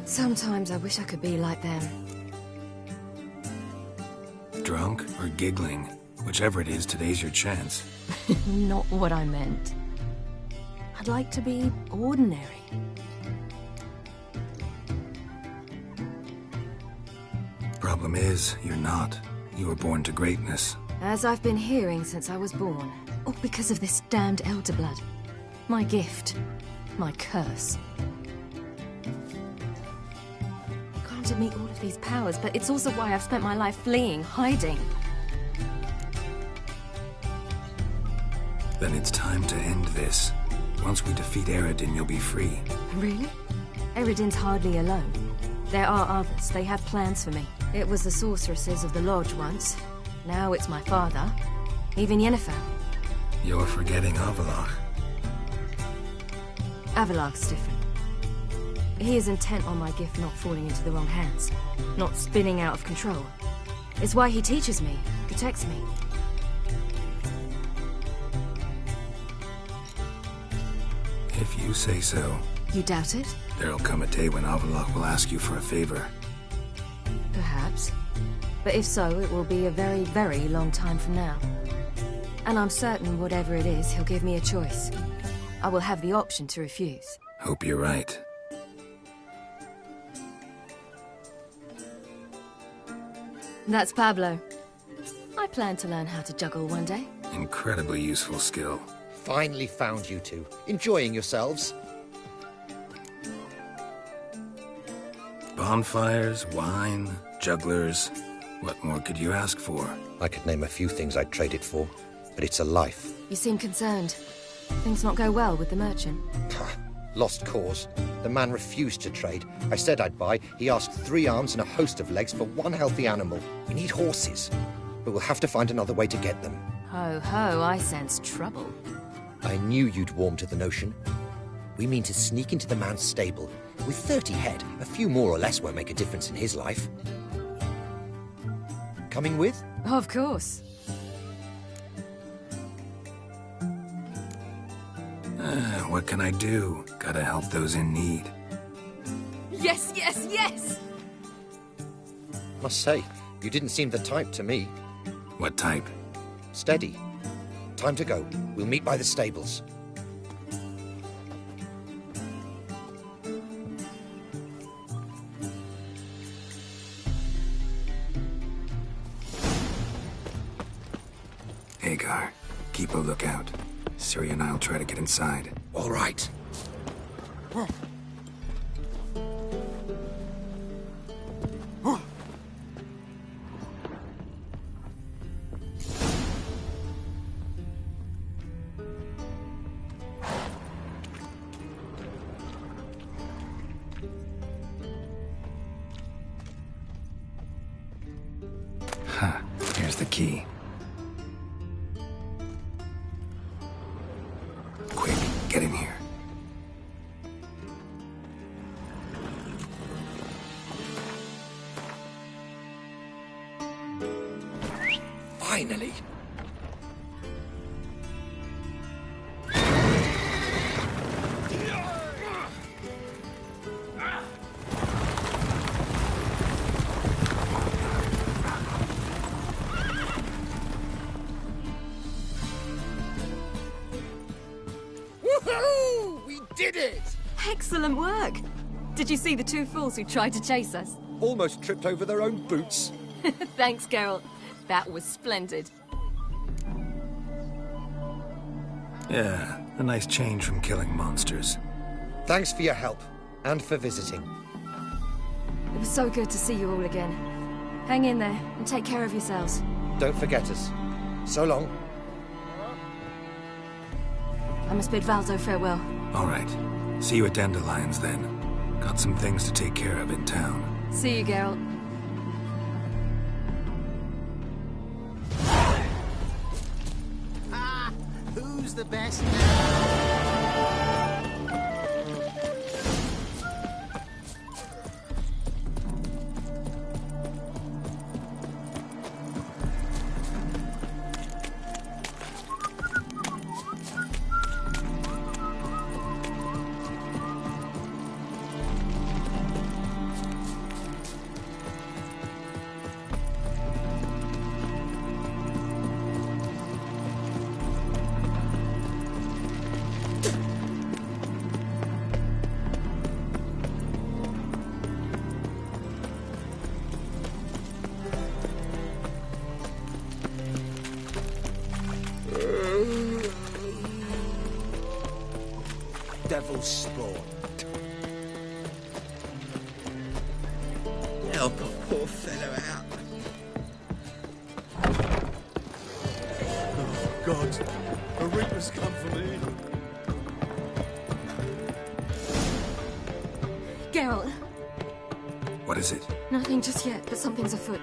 Sometimes I wish I could be like them. Drunk or giggling? Whichever it is, today's your chance. Not what I meant. I'd like to be ordinary. Problem is, you're not. You were born to greatness. As I've been hearing since I was born. All because of this damned Elder Blood. My gift. My curse. granted me all of these powers, but it's also why I've spent my life fleeing, hiding. Then it's time to end this. Once we defeat Eredin, you'll be free. Really? Eredin's hardly alone. There are others. They have plans for me. It was the sorceresses of the Lodge once. Now it's my father. Even Yennefer. You're forgetting Avallac'h. Avallac'h's different. He is intent on my gift not falling into the wrong hands. Not spinning out of control. It's why he teaches me, protects me. If you say so. You doubt it? There'll come a day when Avallac'h will ask you for a favor. Perhaps. But if so, it will be a very, very long time from now. And I'm certain whatever it is, he'll give me a choice. I will have the option to refuse. Hope you're right. That's Pablo. I plan to learn how to juggle one day. Incredibly useful skill. Finally found you two. Enjoying yourselves? Bonfires, wine, jugglers. What more could you ask for? I could name a few things I'd trade it for, but it's a life. You seem concerned. Things not go well with the merchant. Lost cause. The man refused to trade. I said I'd buy. He asked 3 arms and a host of legs for 1 healthy animal. We need horses, but we'll have to find another way to get them. Ho ho, I sense trouble. I knew you'd warm to the notion. We mean to sneak into the man's stable. With 30 head, a few more or less won't make a difference in his life. Coming with? Of course. What can I do? Gotta help those in need. Yes, yes, yes! Must say, you didn't seem the type to me. What type? Steady. Time to go. We'll meet by the stables. Hagar, keep a lookout. Ciri and I'll try to get inside. All right. Here's the key. Quick, get in here. Finally! Woohoo! We did it! Excellent work! Did you see the 2 fools who tried to chase us? Almost tripped over their own boots. Thanks, Geralt. That was splendid. Yeah, a nice change from killing monsters. Thanks for your help, and for visiting. It was so good to see you all again. Hang in there, and take care of yourselves. Don't forget us. So long. I must bid Valzo farewell. All right. See you at Dandelions, then. Got some things to take care of in town. See you, Geralt. Who's the best? Devil's spawn. let her out. Oh, God. A reaper's come for me. Geralt. What is it? Nothing just yet, but something's afoot.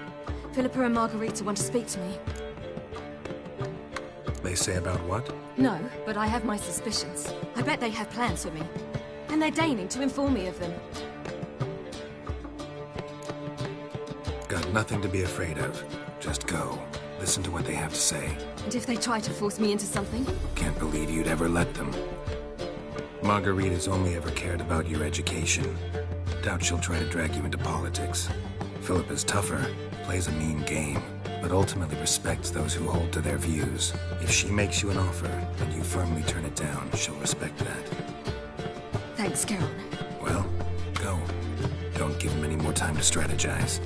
Philippa and Margarita want to speak to me. They say about what? No, but I have my suspicions. I bet they have plans for me. And they're deigning to inform me of them. Got nothing to be afraid of. Just go. Listen to what they have to say. And if they try to force me into something? Can't believe you'd ever let them. Margarita's only ever cared about your education. Doubt she'll try to drag you into politics. Philippa's tougher, plays a mean game, but ultimately respects those who hold to their views. If she makes you an offer, and you firmly turn it down, she'll respect that. Thanks, Geralt. Well, go. Don't give him any more time to strategize.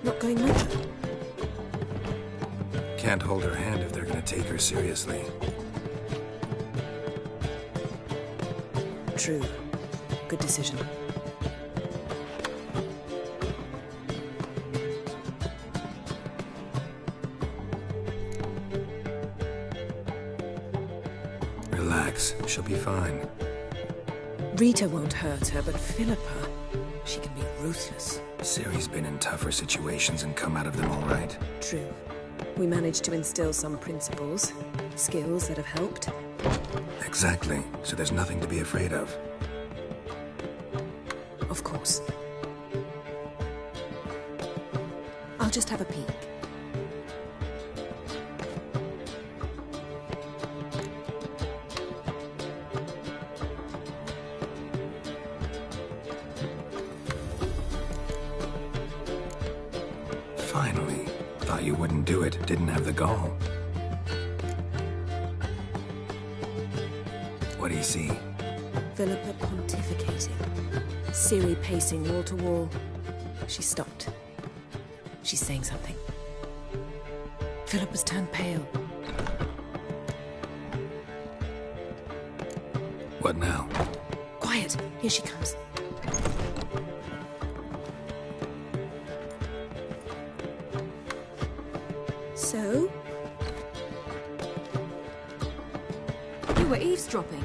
Not going with her? Can't hold her hand if they're gonna take her seriously. True. Good decision. Relax, she'll be fine. Rita won't hurt her, but Philippa, she can be ruthless. Ciri's been in tougher situations and come out of them all right. True. We managed to instill some principles, skills that have helped. Exactly, so there's nothing to be afraid of. Of course. I'll just have a peek. Finally. Thought you wouldn't do it, didn't have the gall. What do you see? Philippa pontificating. Ciri pacing wall to wall. She stopped. She's saying something. Philippa's turned pale. What now? Quiet. Here she comes. So? You were eavesdropping?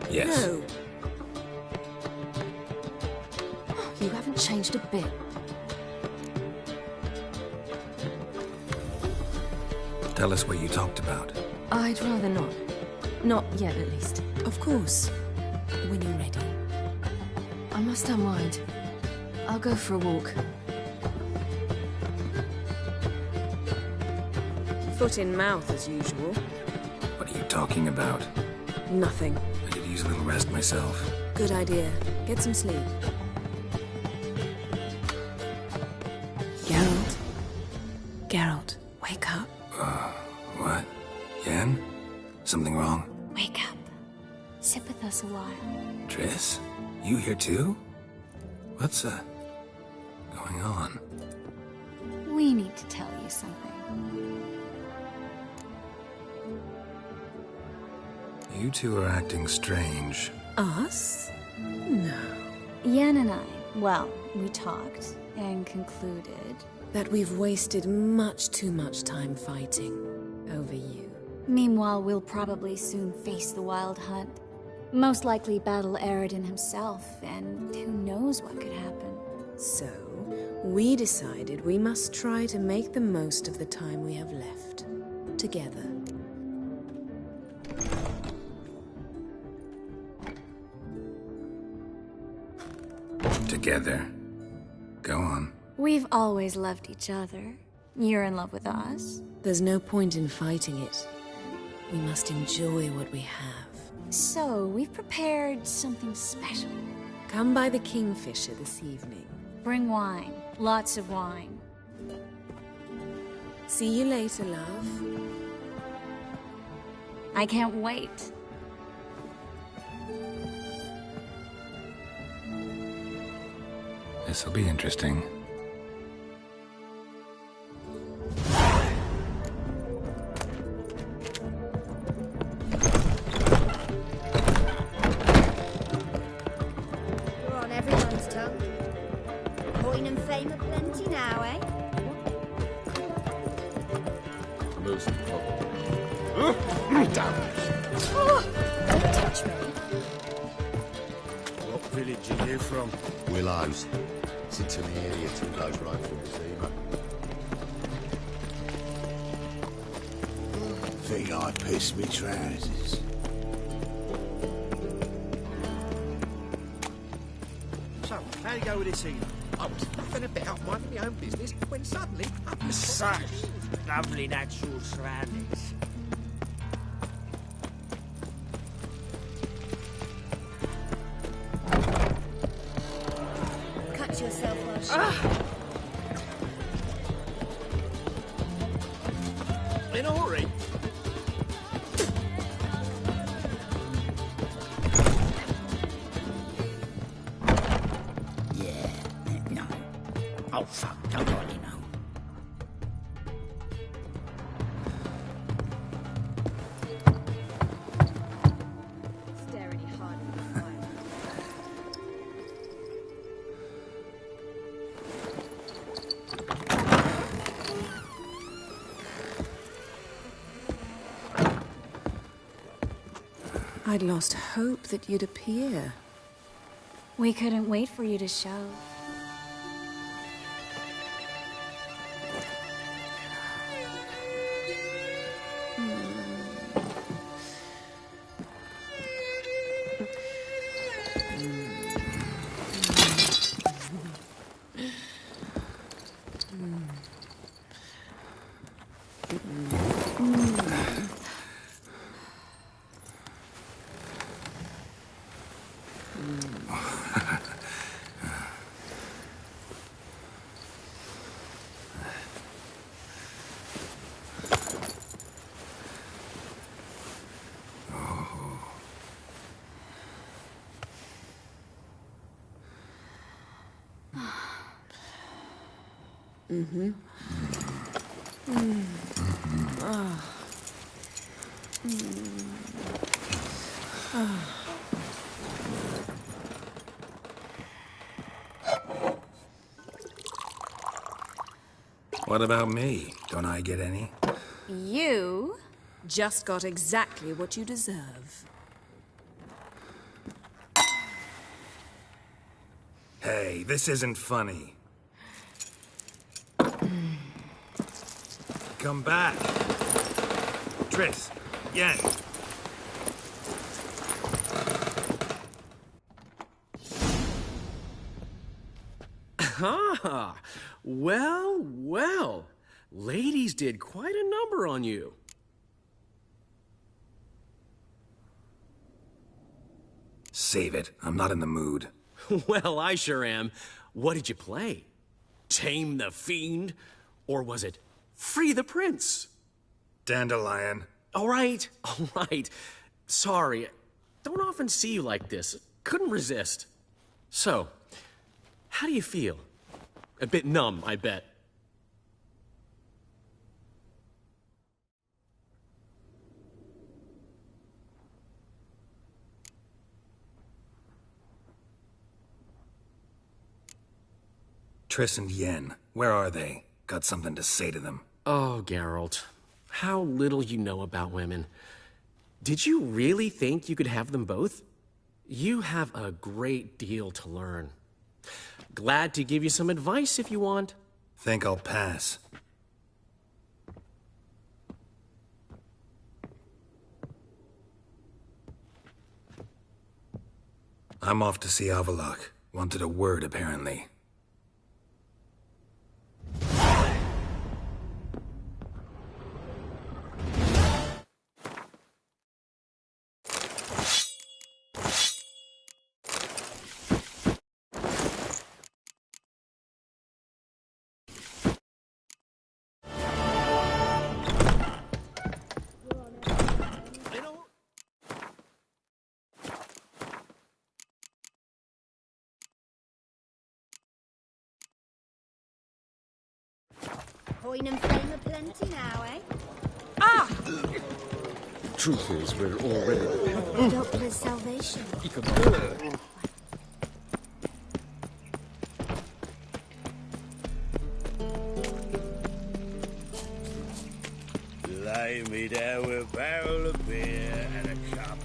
Yes. No. You haven't changed a bit. Tell us what you talked about. I'd rather not. Not yet, at least. Of course. When you're ready. I must unwind. I'll go for a walk. Foot in mouth, as usual. What are you talking about? Nothing. I could use a little rest myself. Good idea. Get some sleep. Geralt? Geralt, wake up. What? Yen? Something wrong? Wake up. Sit with us a while. Triss? You here too? What's, going on? We need to tell you something. You two are acting strange. Us? No. Yen and I, well, we talked and concluded that we've wasted much too much time fighting over you. Meanwhile, we'll probably soon face the Wild Hunt. Most likely battle Aradin himself, and who knows what could happen. So, we decided we must try to make the most of the time we have left. Together. Together. Go on. We've always loved each other. You're in love with us. There's no point in fighting it. We must enjoy what we have. So, we've prepared something special. Come by the Kingfisher this evening. Bring wine. Lots of wine. See you later, love. I can't wait. This'll be interesting. Don't touch me. What village are you from? Willows. It's in the area 2 days right from the Zima. Think I pissed me trousers. So, how do you go with this evening? I was nothing about minding my own business when suddenly... Such lovely natural surroundings. Cut yourself, Archie. In a hurry? Oh, fuck, don't worry, no. Stare any harder than fire. I'd lost hope that you'd appear. We couldn't wait for you to show. Mm-hmm. What about me? Don't I get any? You just got exactly what you deserve. Hey, this isn't funny. Come back. Triss, Yen. Ah, well, well. Ladies did quite a number on you. Save it. I'm not in the mood. Well, I sure am. What did you play? Tame the Fiend? Or was it Free the Prince? Dandelion. All right. Sorry. Don't often see you like this. Couldn't resist. So, how do you feel? A bit numb, I bet. Triss and Yen, where are they? Got something to say to them. Oh, Geralt. How little you know about women. Did you really think you could have them both? You have a great deal to learn. Glad to give you some advice if you want. Think I'll pass. I'm off to see Avallac'h. Wanted a word, apparently. Coin and fame are plenty now, eh? Truth is, we're already... The Doppler's salvation. Lay me down with barrel. barrel of beer and a cup.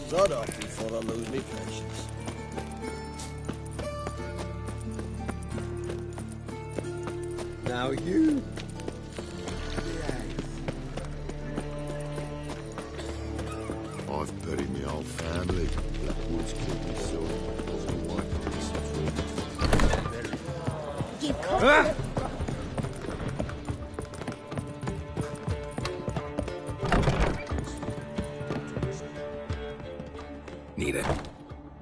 Sod off before I lose me patience. Now you... I've buried my whole family. Blackwood's killed me so. My wife and You can't... Need it.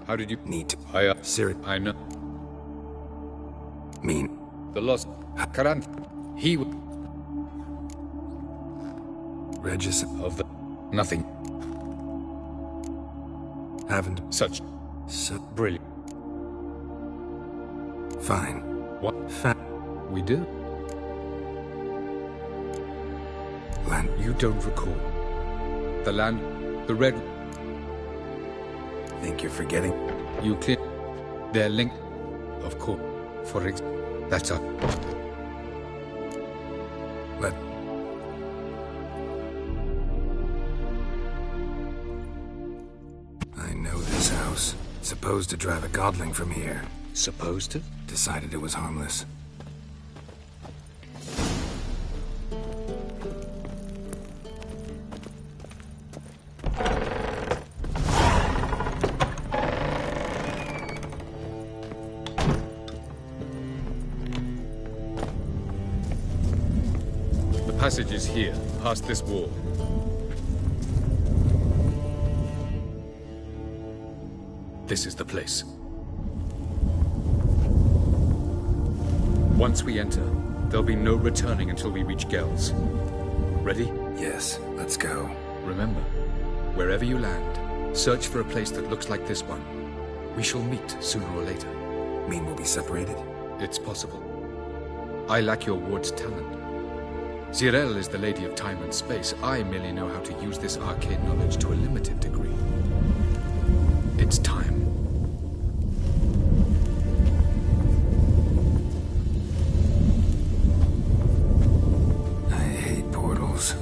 How did you... Need. Siri. I know. Mean. The lost... Karanth. He... Regis. Of the... Nothing. Haven't. Such. So... Brilliant. Fine. What? We do. Land. You don't recall. The land... The red... Think you're forgetting? You clear... Their link... Of course. For that's up. Let... I know this house. Supposed to drive a godling from here. Supposed to? Decided it was harmless. The passage is here, past this wall. This is the place. Once we enter, there'll be no returning until we reach Gells. Ready? Yes, let's go. Remember, wherever you land, search for a place that looks like this one. We shall meet sooner or later. Mean we'll be separated? It's possible. I lack your ward's talent. Zirel is the lady of time and space. I merely know how to use this arcane knowledge to a limited degree. It's time. I hate portals.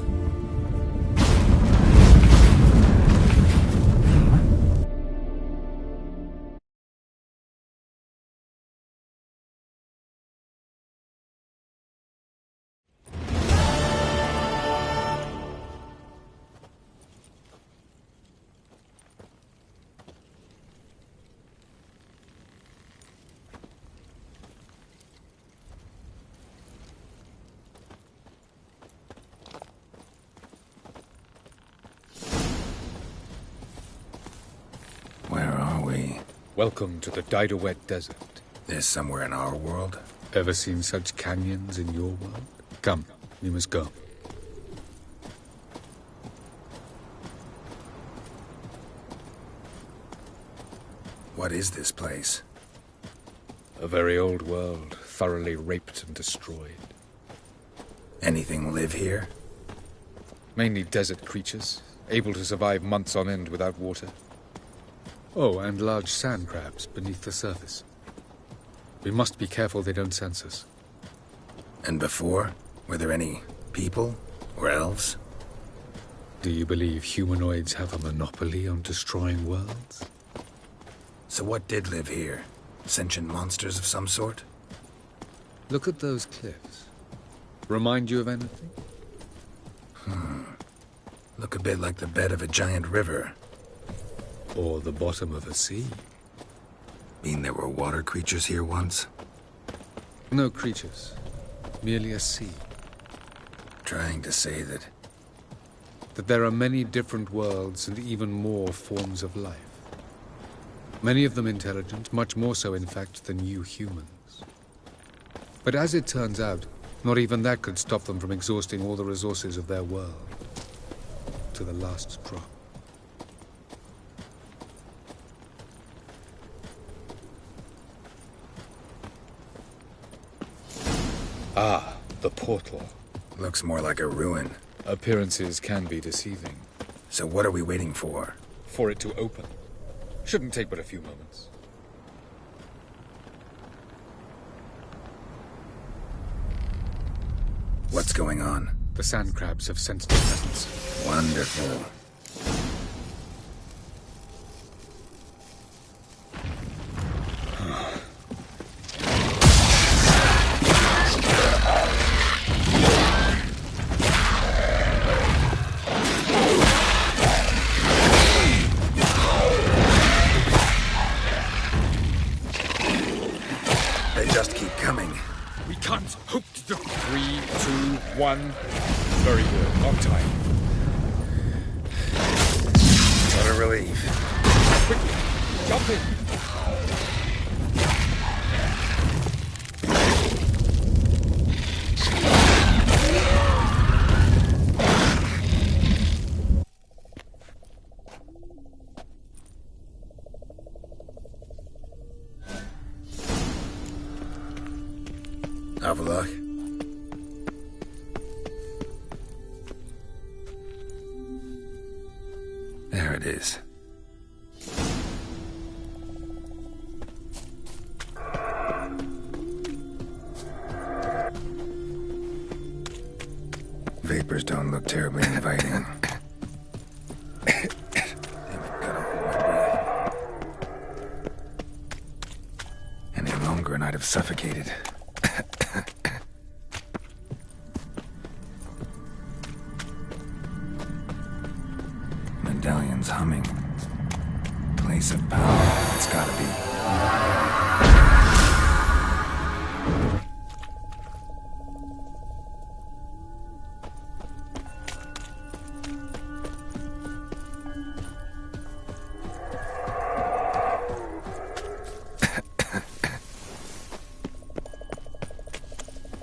Where are we? Welcome to the Didowet Desert. This somewhere in our world? Ever seen such canyons in your world? Come, we must go. What is this place? A very old world, thoroughly raped and destroyed. Anything live here? Mainly desert creatures, able to survive months on end without water. Oh, and large sand crabs beneath the surface. We must be careful they don't sense us. And before? Were there any people? Or elves? Do you believe humanoids have a monopoly on destroying worlds? So what did live here? Sentient monsters of some sort? Look at those cliffs. Remind you of anything? Look a bit like the bed of a giant river. Or the bottom of a sea. Mean there were water creatures here once? No creatures. Merely a sea. Trying to say that there are many different worlds and even more forms of life. Many of them intelligent, much more so in fact than you humans. But as it turns out, not even that could stop them from exhausting all the resources of their world. To the last drop. Ah, the portal. Looks more like a ruin. Appearances can be deceiving. So what are we waiting for? For it to open. Shouldn't take but a few moments. What's going on? The sand crabs have sensed your presence. Wonderful. They just keep coming. We can't hope to... 3, 2, 1. Very good. On time. What a relief. Quickly, jump in. Avallac'h. There it is. Vapors don't look terribly inviting. Damn it, gotta hold my breath. Any longer and I'd have suffocated. Medallion's humming. Place of power. It's gotta be.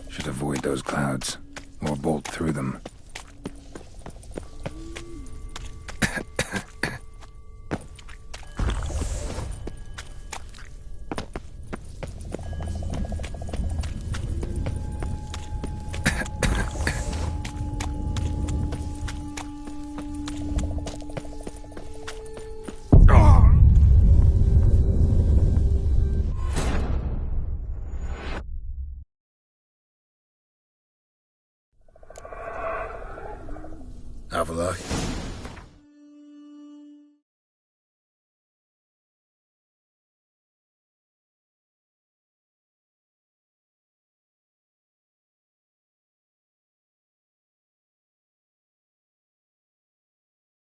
Should avoid those clouds, or bolt through them. Avallac'h.